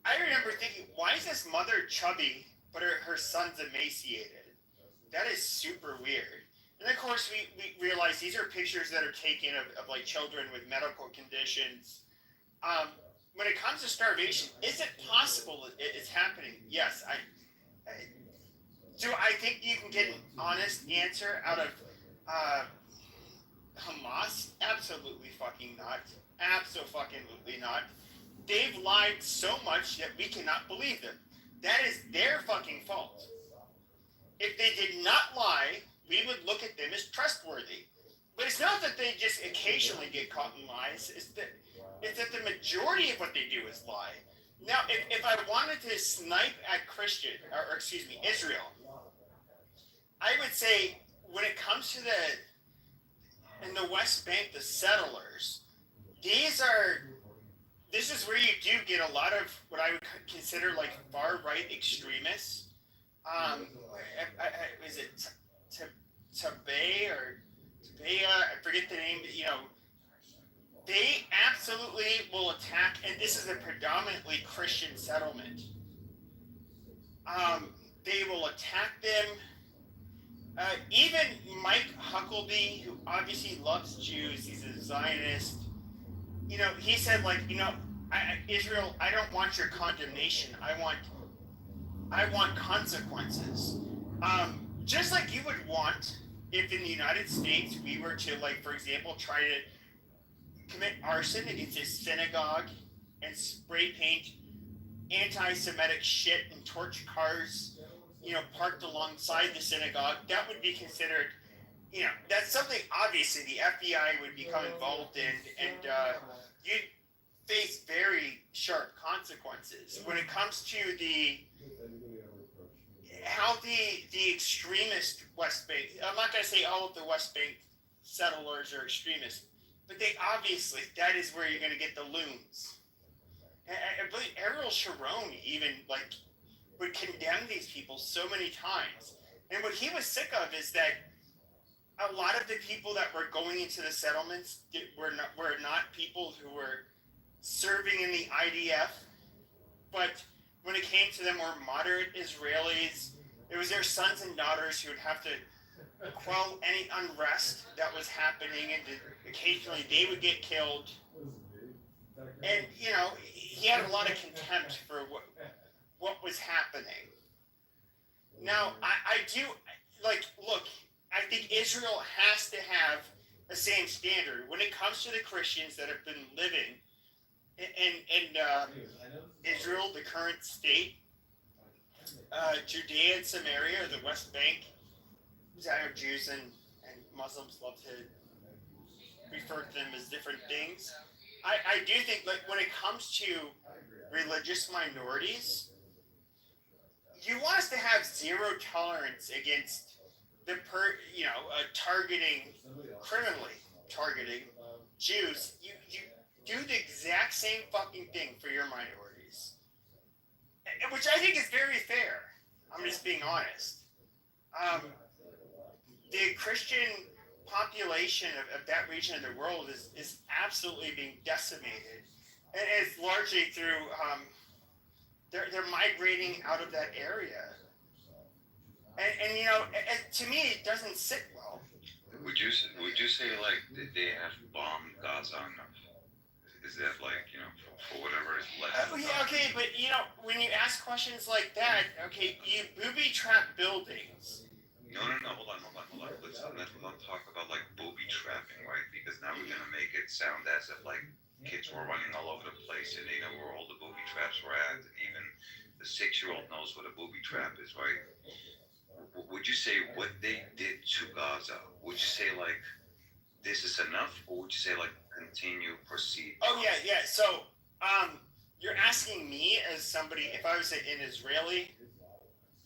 I remember thinking, why is this mother chubby, but her son's emaciated? That is super weird. And of course, we realize these are pictures that are taken of like children with medical conditions. When it comes to starvation, is it possible it's happening? Yes. Do I think you can get an honest answer out of Hamas? Absolutely fucking not. Absolutely not. They've lied so much that we cannot believe them. That is their fucking fault. If they did not lie, we would look at them as trustworthy. But it's not that they just occasionally get caught in lies. It's that the majority of what they do is lie. Now, if I wanted to snipe at Israel, I would say when it comes to in the West Bank, the settlers, this is where you do get a lot of what I would consider like far-right extremists. Is it Tabea or Tabea? I forget the name. They absolutely will attack, and this is a predominantly Christian settlement. They will attack them. Even Mike Huckabee, who obviously loves Jews, he's a Zionist. He said, like, Israel, I don't want your condemnation. I want consequences. Just like you would want if in the United States we were to, like, for example, try to commit arson against a synagogue and spray paint anti-Semitic shit and torch cars, parked alongside the synagogue. That would be considered, that's something obviously the FBI would become involved in, and you'd face very sharp consequences. When it comes to how the extremist West Bank, I'm not going to say all of the West Bank settlers are extremists, but they obviously, that is where you're going to get the loons. And I believe Ariel Sharon even, like, would condemn these people so many times. And what he was sick of is that a lot of the people that were going into the settlements were not people who were serving in the IDF, but when it came to the more moderate Israelis, it was their sons and daughters who would have to quell any unrest that was happening, and occasionally they would get killed. And he had a lot of contempt for what was happening. Now, I do look. I think Israel has to have the same standard when it comes to the Christians that have been living in Israel, the current state, Judea and Samaria, or the West Bank. I know Jews and Muslims love to refer to them as different things. I do think, when it comes to religious minorities, you want us to have zero tolerance against criminally targeting Jews. You do the exact same fucking thing for your minorities, which I think is very fair. I'm just being honest. The Christian population of that region of the world is absolutely being decimated, and it's largely through they're migrating out of that area, and to me it doesn't sit well. Would you say like they have bombed Gaza enough? Is that for whatever is left? Okay, but when you ask questions like that, okay, you booby trap buildings. No, hold on. Let's not talk about like booby trapping, right? Because now we're gonna make it sound as if like kids were running all over the place and they know where all the booby traps were at. And even the 6-year-old knows what a booby trap is, right? Would you say what they did to Gaza? Would you say like this is enough, or would you say like proceed? Oh yeah. So you're asking me as somebody, if I was an Israeli.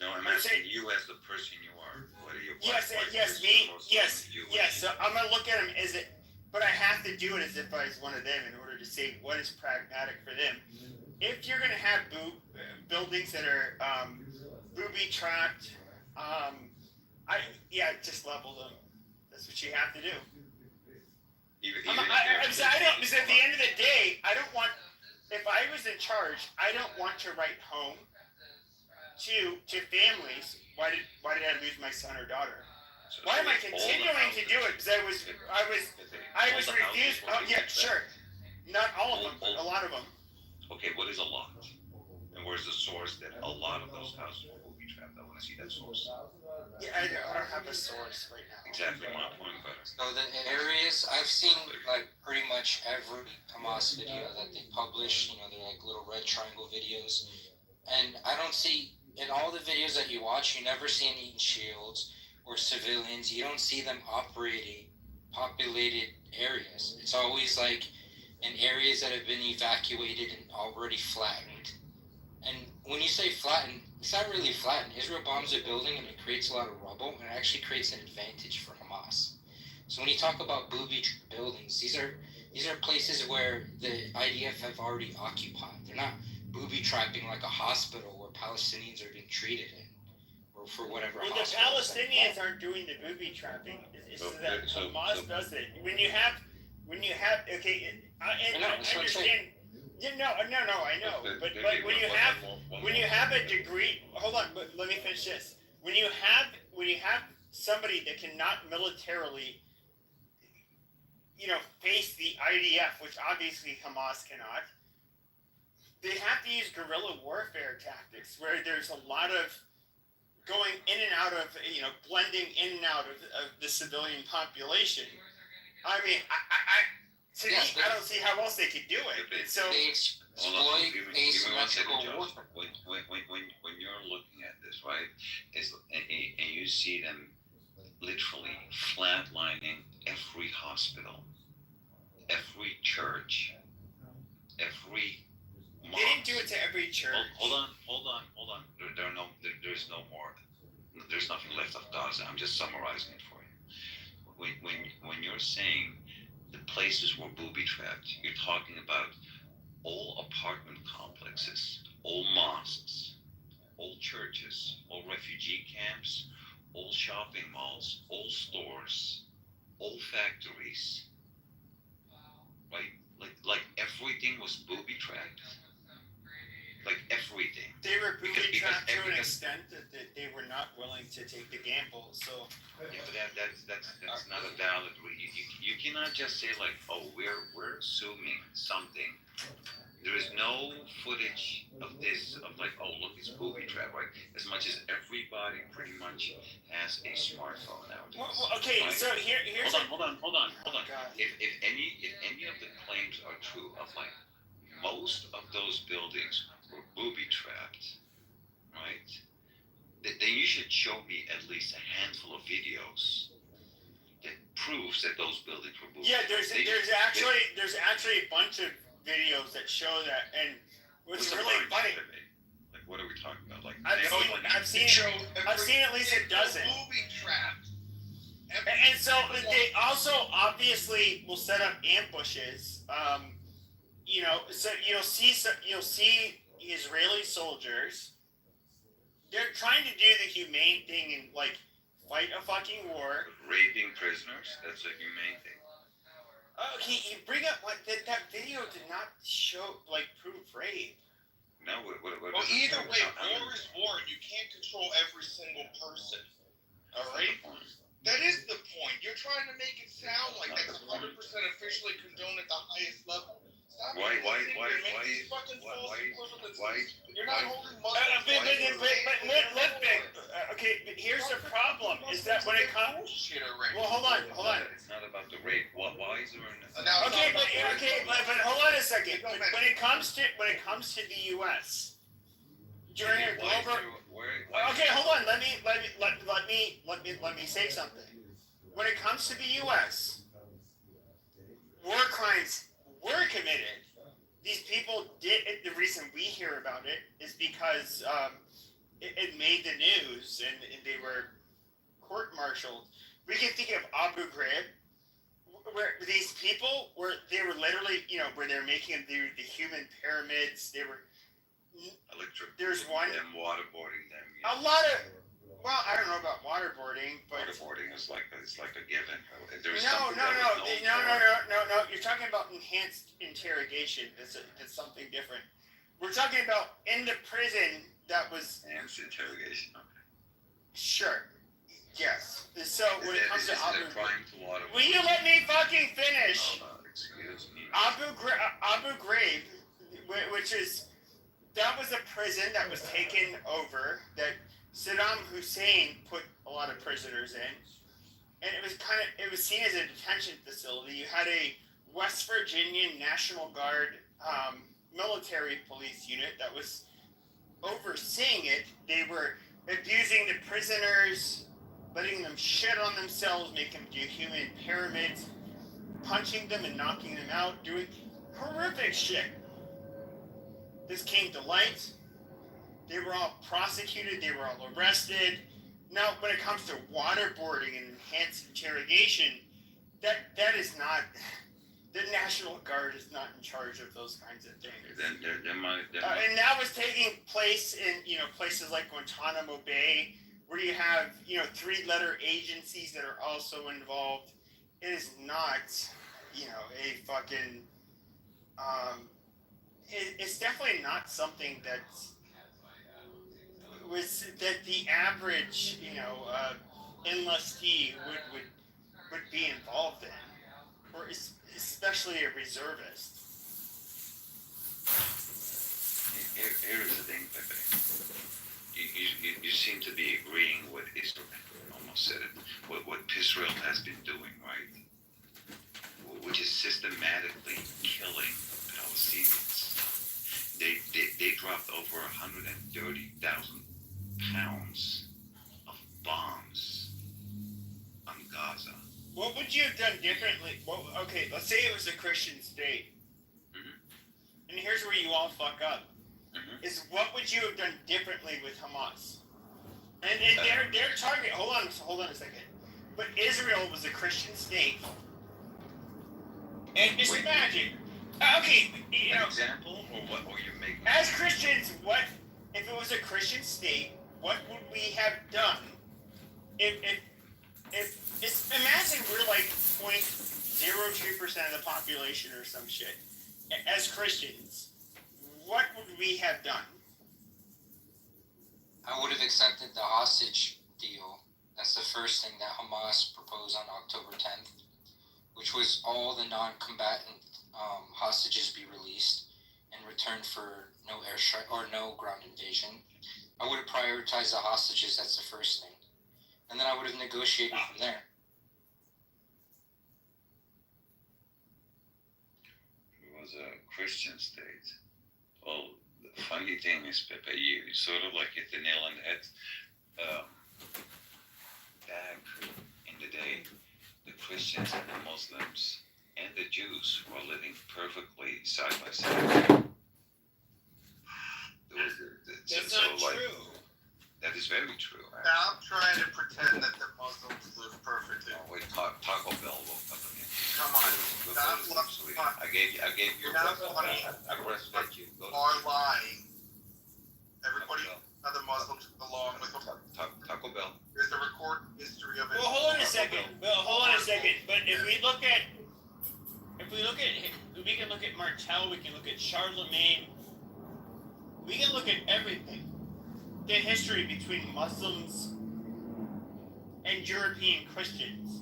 No, I'm asking you as the person you are. What are you? Yes. So I'm gonna look at them as it, but I have to do it as if I was one of them in order to say what is pragmatic for them. If you're gonna have buildings that are booby trapped, just level them. That's what you have to do. Because at the end of the day, I don't want. If I was in charge, I don't want to write home to families. Why did I lose my son or daughter? Why am I continuing to do it? Because I was refused. Oh yeah, sure. Not all of them, but a lot of them. Okay, what is a lot? And where's the source that a lot of those houses will be trapped? I want to see that source. Yeah, I don't have a source right now. Exactly my point, but So the areas I've seen, like pretty much every Hamas video that they publish, they're like little red triangle videos, and I don't see in all the videos that you watch, you never see any shields or civilians. You don't see them operating populated areas. It's always like in areas that have been evacuated and already flattened. And when you say flattened, it's not really flattened. Israel bombs a building and it creates a lot of rubble, and it actually creates an advantage for Hamas. So when you talk about booby buildings, these are places where the IDF have already occupied. They're not booby trapping like a hospital where Palestinians are being treated in, or for whatever. Well, the Palestinians aren't doing the booby trapping. It's that Hamas does it. When you have okay, I understand. No, I know. But when you have a degree, hold on, but let me finish this. When you have somebody that cannot militarily, face the IDF, which obviously Hamas cannot, they have to use guerrilla warfare tactics where there's a lot of going in and out of, blending in and out of the civilian population. I mean, I don't see how else they could do it. So they exploit asymmetrical warfare. When you're looking at this, right, and you see them literally flatlining every hospital, every church, every mosque. They didn't do it to every church. Hold on. There's no more. There's nothing left of Gaza. I'm just summarizing it for you. When you're saying the places were booby trapped, you're talking about all apartment complexes, all mosques, all churches, all refugee camps, all shopping malls, all stores, all factories. Right? Like everything was booby trapped. like everything. They were booby trapped to an because- extent that they were not willing to take the gamble. So Yeah, but that's not a valid. You cannot just say like, oh, we're assuming something. There is no footage of this of like, oh look, it's booby trap, right? As much as everybody pretty much has a smartphone nowadays. well, okay, right? so here's Hold on. God. If any of the claims are true of like most of those buildings were booby trapped, right? Then you should show me at least a handful of videos that proves that those buildings were booby Yeah, trapped. there's actually a bunch of videos that show that, and what's a really bunch, funny. Like what are we talking about? Like I've seen at least a dozen. Booby trapped. And so they also obviously will set up ambushes. So you'll see Israeli soldiers. They're trying to do the humane thing and like fight a fucking war. raping prisoners. That's a humane thing. Okay, you bring up like that video did not show prove rape. No, what Well, either way, war is war, and you can't control every single person. All right? That is the point. You're trying to make it sound like that's 100% officially condoned at the highest level. Stop Why? these fucking false equivalencies. Why? You're not holding Muslims. Okay, but here's the problem: is that when it comes, well, hold on. It's not about the rape. Why is there an? But hold on a second. But when it comes to the U.S. during a global, okay, hold on. Let me say something. When it comes to the U.S., war crimes were committed. These people did. The reason we hear about it is because it made the news and they were court-martialed. We can think of Abu Ghraib, where these people were literally, where they're making the human pyramids. They were. There's one. Them waterboarding them. A lot of. Well, I don't know about waterboarding, but waterboarding is like a given. No. You're talking about enhanced interrogation. That's something different. We're talking about in the prison that was enhanced interrogation. Okay. Sure. Yes. So when it comes to Abu Ghraib, will you let me fucking finish? Excuse me. Abu Ghraib, that was a prison that was taken over that Saddam Hussein put a lot of prisoners in, and it was seen as a detention facility. You had a West Virginia National Guard military police unit that was overseeing it. They were abusing the prisoners, letting them shit on themselves, making them do human pyramids, punching them and knocking them out, doing horrific shit. This came to light. They were all prosecuted. They were all arrested. Now, when it comes to waterboarding and enhanced interrogation, that is not. The National Guard is not in charge of those kinds of things. And that was taking place in places like Guantanamo Bay, where you have 3-letter agencies that are also involved. It is not a fucking. It's definitely not something that the average enlistee would be involved in, or especially a reservist. Here's the thing, Pepe. You seem to be agreeing with Israel. Almost said it. What Israel has been doing, right? Which is systematically killing Palestinians. They dropped over 130,000 pounds of bombs on Gaza. What would you have done differently? Well, okay, let's say it was a Christian state. Mm-hmm. And here's where you all fuck up. Mm-hmm. Is what would you have done differently with Hamas? And their target, hold on a second. But Israel was a Christian state. And just imagine. Okay, An example, or you make as Christians, what if it was a Christian state? What would we have done? If imagine we're like 0.02% of the population or some shit. As Christians, what would we have done? I would have accepted the hostage deal. That's the first thing that Hamas proposed on October 10th, which was all the non-combatant hostages be released in return for no airstrike or no ground invasion. I would have prioritized the hostages. That's the first thing, and then I would have negotiated from there. It was a Christian state. Well, the funny thing is, Pepe, you sort of like hit the nail on the head. Back in the day, the Christians and the Muslims and the Jews were living perfectly side by side. That's not true. That is very true. Now I'm trying to pretend that the Muslims live perfectly. Oh, wait, Taco Bell will come in. Come on. I gave you. Not funny. I respect you. Go to Are lying. Everybody, other Muslims along with them. Taco Bell. There's a recorded history of it. Well, hold on a second. But if we look at, we can look at Martel, we can look at Charlemagne, we can look at everything. The history between Muslims and European Christians.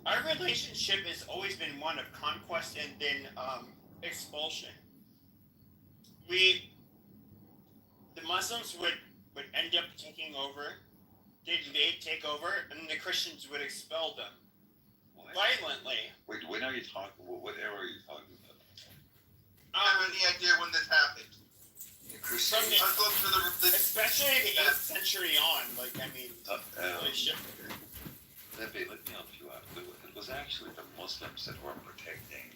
Our relationship has always been one of conquest and then expulsion. The Muslims would end up taking over, they'd take over, and the Christians would expel them violently. Wait, when are you talking? What era are you talking about? I have any idea when this happened. From especially the 8th century on, really shifted. Pepe, let me help you out. It was actually the Muslims that were protecting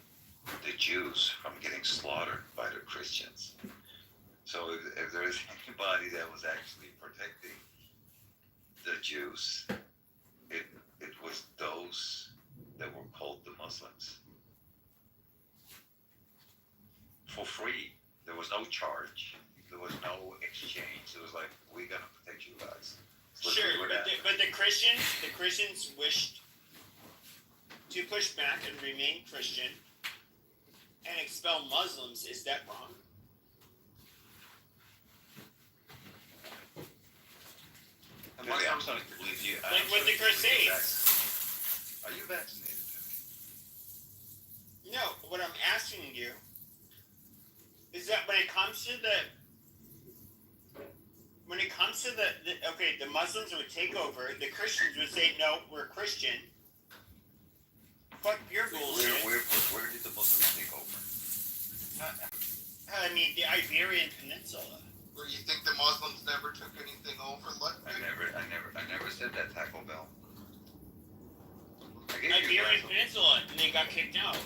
the Jews from getting slaughtered by the Christians. So if there is anybody that was actually protecting the Jews, it was those that were called the Muslims. For free. There was no charge. There was no exchange. It was like, we're gonna protect you guys. Sure, but the Christians wished to push back and remain Christian and expel Muslims. Is that wrong? Maybe I'm starting to believe you. Like with the Crusades. Are you vaccinated? No, what I'm asking you is that when it comes to the Muslims would take over, the Christians would say, no, we're Christian. Fuck your bullshit. Where did the Muslims take over? The Iberian Peninsula. Where you think the Muslims never took anything over? I never said that, Taco Bell. Iberian Peninsula, and they got kicked out.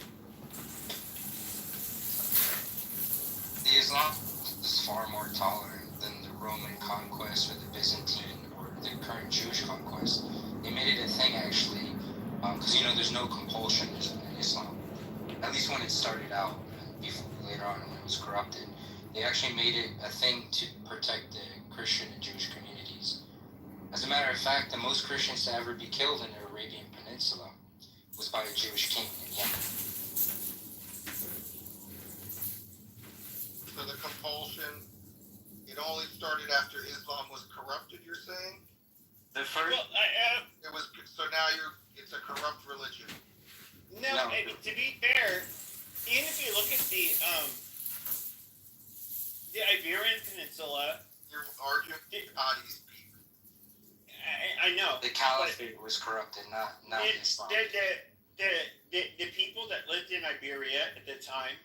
The Islam is far more tolerant than the Roman conquest or the Byzantine or the current Jewish conquest. They made it a thing, actually, because, there's no compulsion in Islam. At least when it started out, before later on when it was corrupted. They actually made it a thing to protect the Christian and Jewish communities. As a matter of fact, the most Christians to ever be killed in the Arabian Peninsula was by a Jewish king in Yemen. So the compulsion, it only started after Islam was corrupted, you're saying? The first... It was, so now it's a corrupt religion. No. To be fair, even if you look at the Iberian Peninsula, you're arguing how do you speak? I know. The caliphate was corrupted, not Islam. The people that lived in Iberia at the time,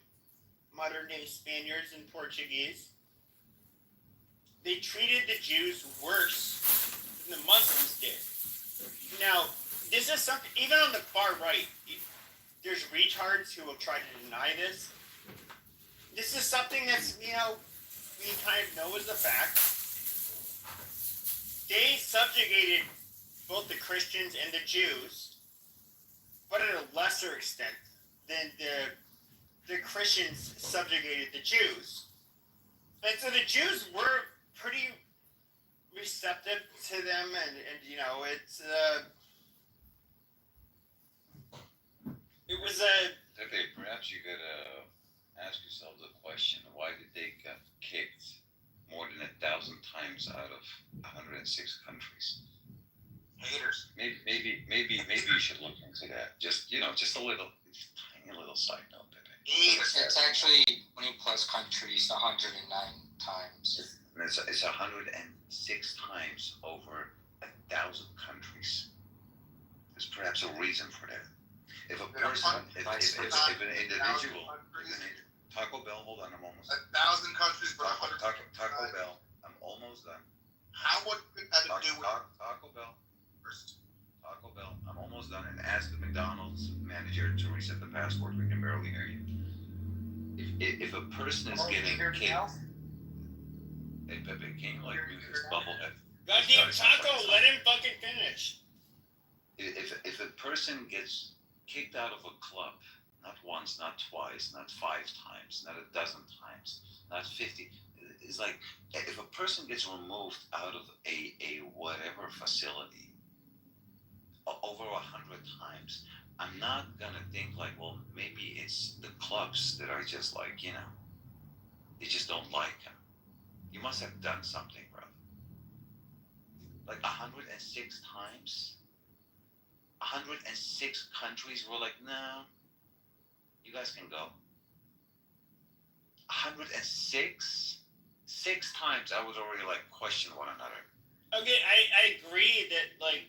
modern day Spaniards and Portuguese, they treated the Jews worse than the Muslims did. Now, this is something, even on the far right, there's retards who will try to deny this. This is something that's, we kind of know as a fact. They subjugated both the Christians and the Jews, but at a lesser extent than the Christians subjugated the Jews. And so the Jews were pretty receptive to them, and it's it was a... Okay, perhaps you could ask yourself the question: why did they get kicked more than 1,000 times out of 106 countries? Haters. Maybe you should look into that. Just just a little, tiny little side note today. It's actually 20 plus countries, 109 times. And it's 106 times over 1,000 countries. There's perhaps a reason for that. If a person, if an individual, Taco Bell, hold on, I'm almost. 1,000 countries, but 100. Taco Bell, I'm almost done. How would it have to do with Taco Bell? First, Taco Bell, I'm almost done. And ask the McDonald's manager to reset the password. We can barely hear you. If a person is getting kicked, hey Pepe, can you like mute this bubblehead? Goddamn Taco, let him fucking finish. If a person gets kicked out of a club, not once, not twice, not 5 times, not 12 times, not 50, it's like if a person gets removed out of a whatever facility over 100 times, I'm not gonna think like, well, maybe it's the clubs that are just like, they just don't like him. You must have done something, brother. Like 106 times? 106 countries were like, no, you guys can go. 106? 6 times I was already like question one another. Okay, I agree that, like,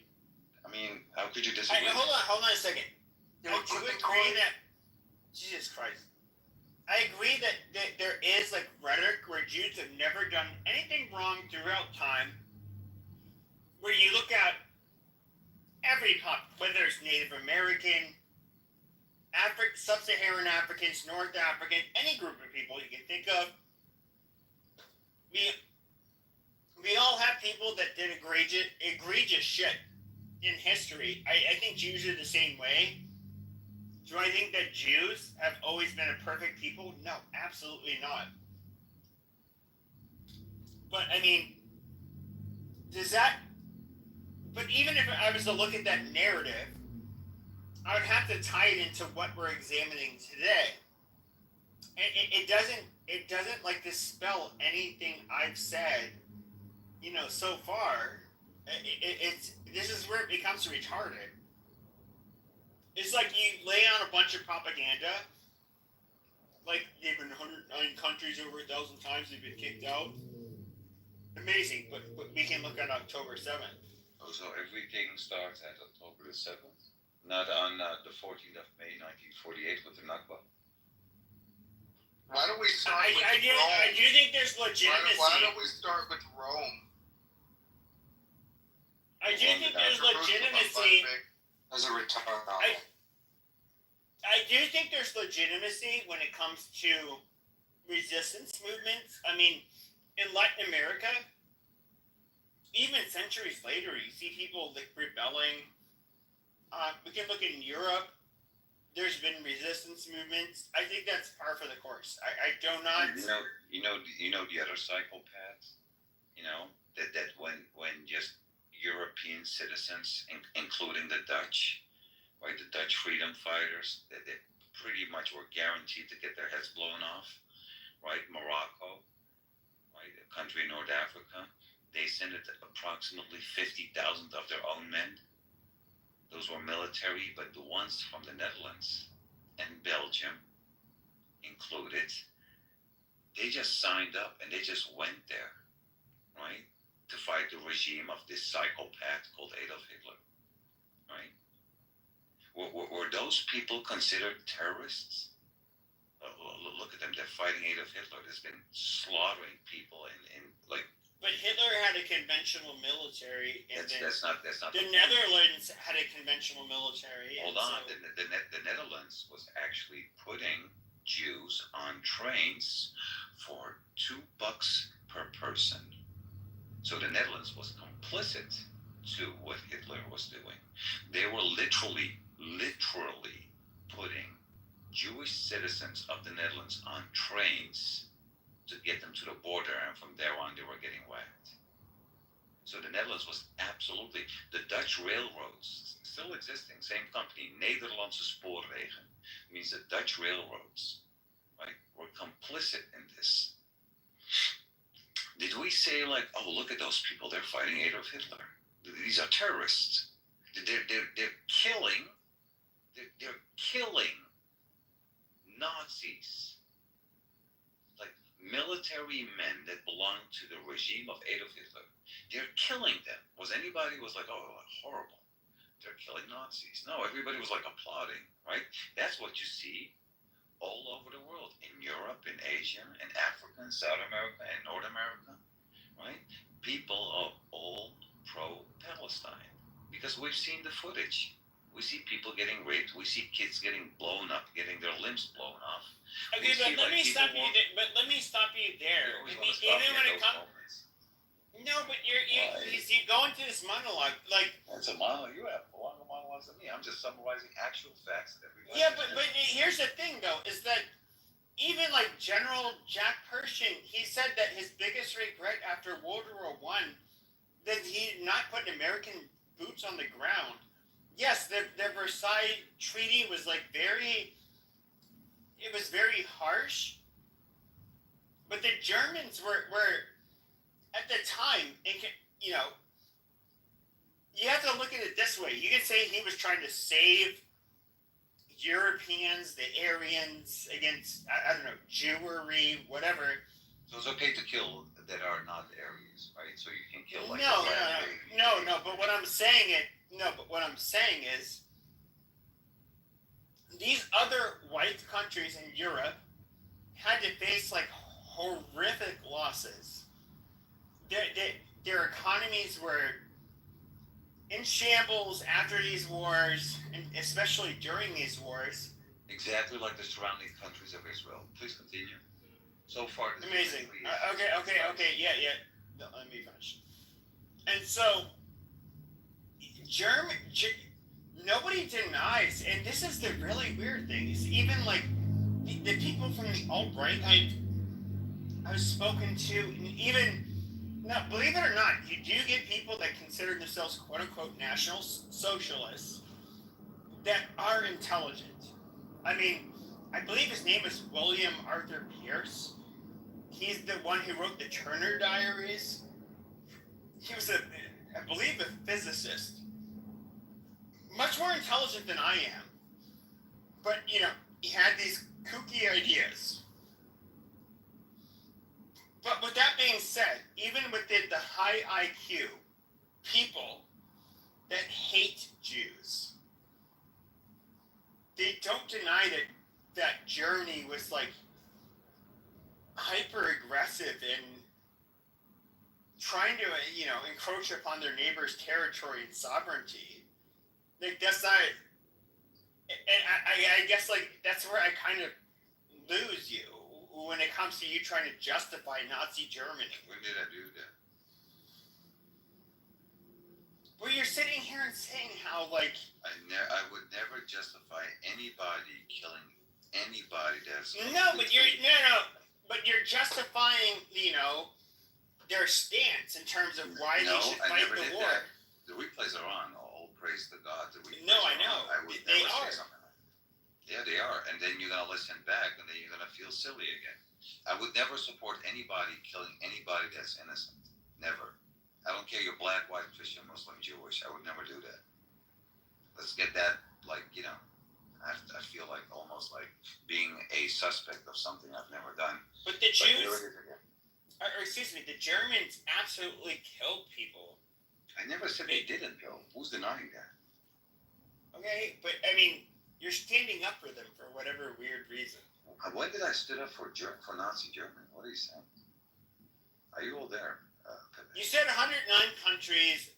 I mean, how could you disagree? Hold on a second. I do agree that, Jesus Christ. I agree that there is, like, rhetoric where Jews have never done anything wrong throughout time, where you look at every whether it's Native American, Sub-Saharan Africans, North African, any group of people you can think of, we all have people that did egregious shit in history. I think Jews are the same way. Do I think that Jews have always been a perfect people? No, absolutely not. But, I mean, but even if I was to look at that narrative, I would have to tie it into what we're examining today. It doesn't like dispel anything I've said, so far. This is where it becomes retarded. It's like you lay on a bunch of propaganda, like they've been 109 countries over 1,000 times, they've been kicked out. Amazing, but we can look at October 7th. Oh, so everything starts at October the 7th? Not on the 14th of May, 1948 with the Nakba? Why don't we start with I do think there's legitimacy. Why don't we start with Rome? I do think there's legitimacy. As a retard. I do think there's legitimacy when it comes to resistance movements. I mean, in Latin America, even centuries later, you see people like rebelling. We can look in Europe. There's been resistance movements. I think that's par for the course. I do not. You know the other psychopaths. That when just European citizens, including the Dutch, right, the Dutch freedom fighters, that they pretty much were guaranteed to get their heads blown off, right? Morocco, right, a country in North Africa, they sent approximately 50,000 of their own men. Those were military, but the ones from the Netherlands and Belgium included, they just signed up and they just went there, right, to fight the regime of this psychopath called Adolf Hitler, right? Were those people considered terrorists? Look at them, they're fighting Adolf Hitler. There's been slaughtering people in like. But Hitler had a conventional military, and that's not the Netherlands had a conventional military. Hold on, so the Netherlands was actually putting Jews on trains for $2 per person. So the Netherlands was complicit to what Hitler was doing. They were literally putting Jewish citizens of the Netherlands on trains to get them to the border, and from there on they were getting whacked. So the Netherlands was absolutely, the Dutch railroads, still existing, same company, Nederlandse Spoorwegen, means the Dutch railroads, right, were complicit in this. Did we say like, oh, look at those people, they're fighting Adolf Hitler. These are terrorists. They're killing Nazis. Like military men that belong to the regime of Adolf Hitler. They're killing them. Was like, oh, horrible. They're killing Nazis. No, everybody was like applauding, right? That's what you see all over the world, in Europe, in Asia, in Africa, in South America, and North America, right? People are all pro-Palestine because we've seen the footage. We see people getting raped. We see kids getting blown up, getting their limbs blown off. Okay, but let me stop you there. But let me stop you there. Even when it comes. No, but you go into this monologue like. That's a monologue. You have longer monologues than me. I'm just summarizing actual facts that everybody. Yeah, but here's the thing though, is that even like General Jack Pershing, he said that his biggest regret after World War I, that he not put American boots on the ground. Yes, the Versailles Treaty was like very harsh, but the Germans were at the time, you have to look at it this way. You could say he was trying to save Europeans, the Aryans, against, I don't know, Jewry, whatever. So it's okay to kill that are not Aryans, right? So you can kill like No. But what I'm saying is, these other white countries in Europe had to face like horrific losses. Their economies were in shambles after these wars, and especially during these wars. Exactly like the surrounding countries of Israel. Please continue. So far, amazing. Okay. Yeah. No, let me finish. And so, nobody denies, and this is the really weird thing, is even like the people from the alt-right I've spoken to, and even, now, believe it or not, you do get people that consider themselves quote-unquote national socialists that are intelligent. I mean, I believe his name is William Arthur Pierce. He's the one who wrote the Turner Diaries. He was, I believe, a physicist. Much more intelligent than I am. But, he had these kooky ideas. But with that being said, even within the high IQ people that hate Jews, they don't deny that Germany was like hyper aggressive in trying to, encroach upon their neighbor's territory and sovereignty. Like, that's not, and I guess like that's where I kind of lose you when it comes to you trying to justify Nazi Germany. When did I do that? Well, you're sitting here and saying how like I would never justify anybody killing anybody that's but you're justifying their stance in terms of why they should fight the war. That. The replays are on. All praise to God. The replays I know. I would they never are. say something like that. Yeah, they are. And then you're gonna listen back, and then you're gonna feel silly again. I would never support anybody killing anybody that's innocent. Never. I don't care you're black, white, Christian, Muslim, Jewish. I would never do that. Let's get that, I feel like almost like being a suspect of something I've never done. But the Jews, the Germans absolutely killed people. I never said they didn't kill. Who's denying that? Okay, but I mean, you're standing up for them for whatever weird reason. When did I stood up for Nazi Germany? What are you saying? Are you all there? You said 109 countries,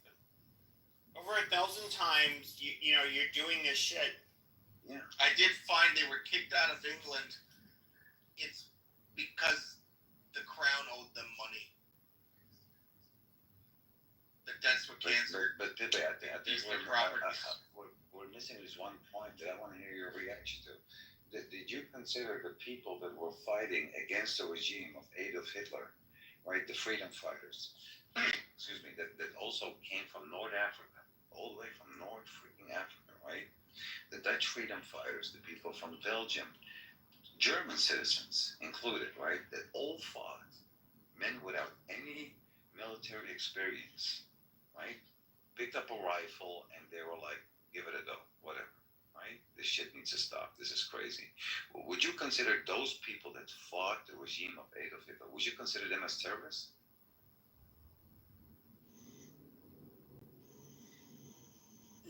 over 1,000 times. You're doing this shit. Yeah. I did find they were kicked out of England. It's because the crown owed them money. The debts were canceled. But I think these were properties. We're missing this one point that I want to hear your reaction to. Did you consider the people that were fighting against the regime of Adolf Hitler, right? The freedom fighters, excuse me, that also came from North Africa, all the way from North freaking Africa, right? The Dutch freedom fighters, the people from Belgium, German citizens included, right, that all fought, men without any military experience, right, picked up a rifle and they were like, give it a go, whatever, right? This shit needs to stop. This is crazy. Would you consider those people that fought the regime of Adolf Hitler, would you consider them as terrorists?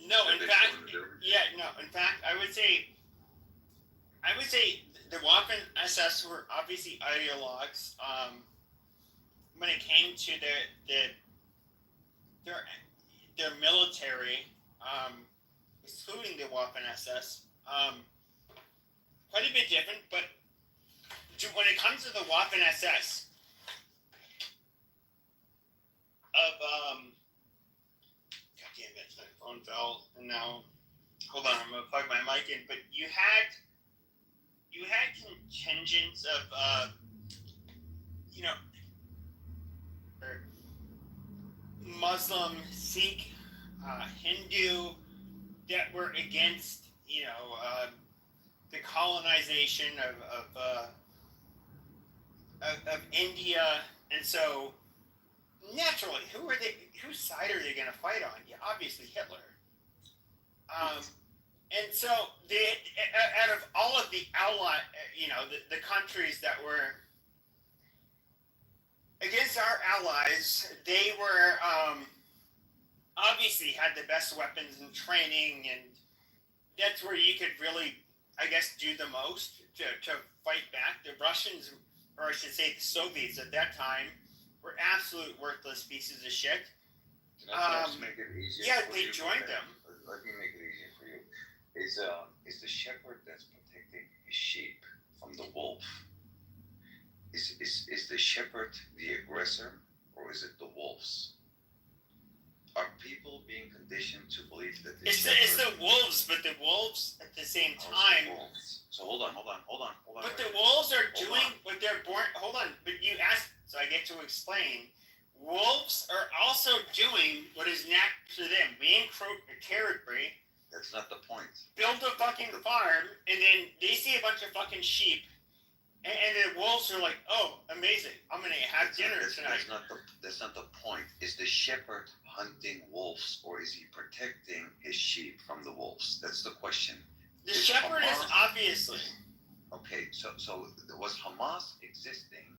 No, in fact, in fact, I would say the Waffen SS were obviously ideologues. When it came to their military, excluding the Waffen SS, quite a bit different. But when it comes to the Waffen SS, God damn it, my phone fell, and now hold on, I'm gonna plug my mic in. But you had contingents of Muslim, Sikh, Hindu that were against the colonization of India, and so naturally, whose side are they going to fight on? Yeah, obviously Hitler. And so out of all of the the countries that were against our allies, they were obviously had the best weapons and training, and that's where you could really, I guess, do the most to fight back. The Russians, or I should say the Soviets at that time, were absolute worthless pieces of shit. Make it easier yeah, for they you, joined okay? them. Let me make it easier for you. Is the shepherd that's protecting his sheep from the wolf? Is the shepherd the aggressor, or is it the wolves? Are people being conditioned to believe that It's the wolves, but the wolves at the same time. So hold on. But the wolves are doing what they're born. Hold on, but you asked, so I get to explain. Wolves are also doing what is natural to them. We encroach their territory. That's not the point. Build a fucking farm, and then they see a bunch of fucking sheep, and the wolves are like, "Oh, amazing! I'm gonna have dinner tonight." That's not the point. Is the shepherd hunting wolves, or is he protecting his sheep from the wolves? That's the question. The shepherd is obviously. Okay, so was Hamas existing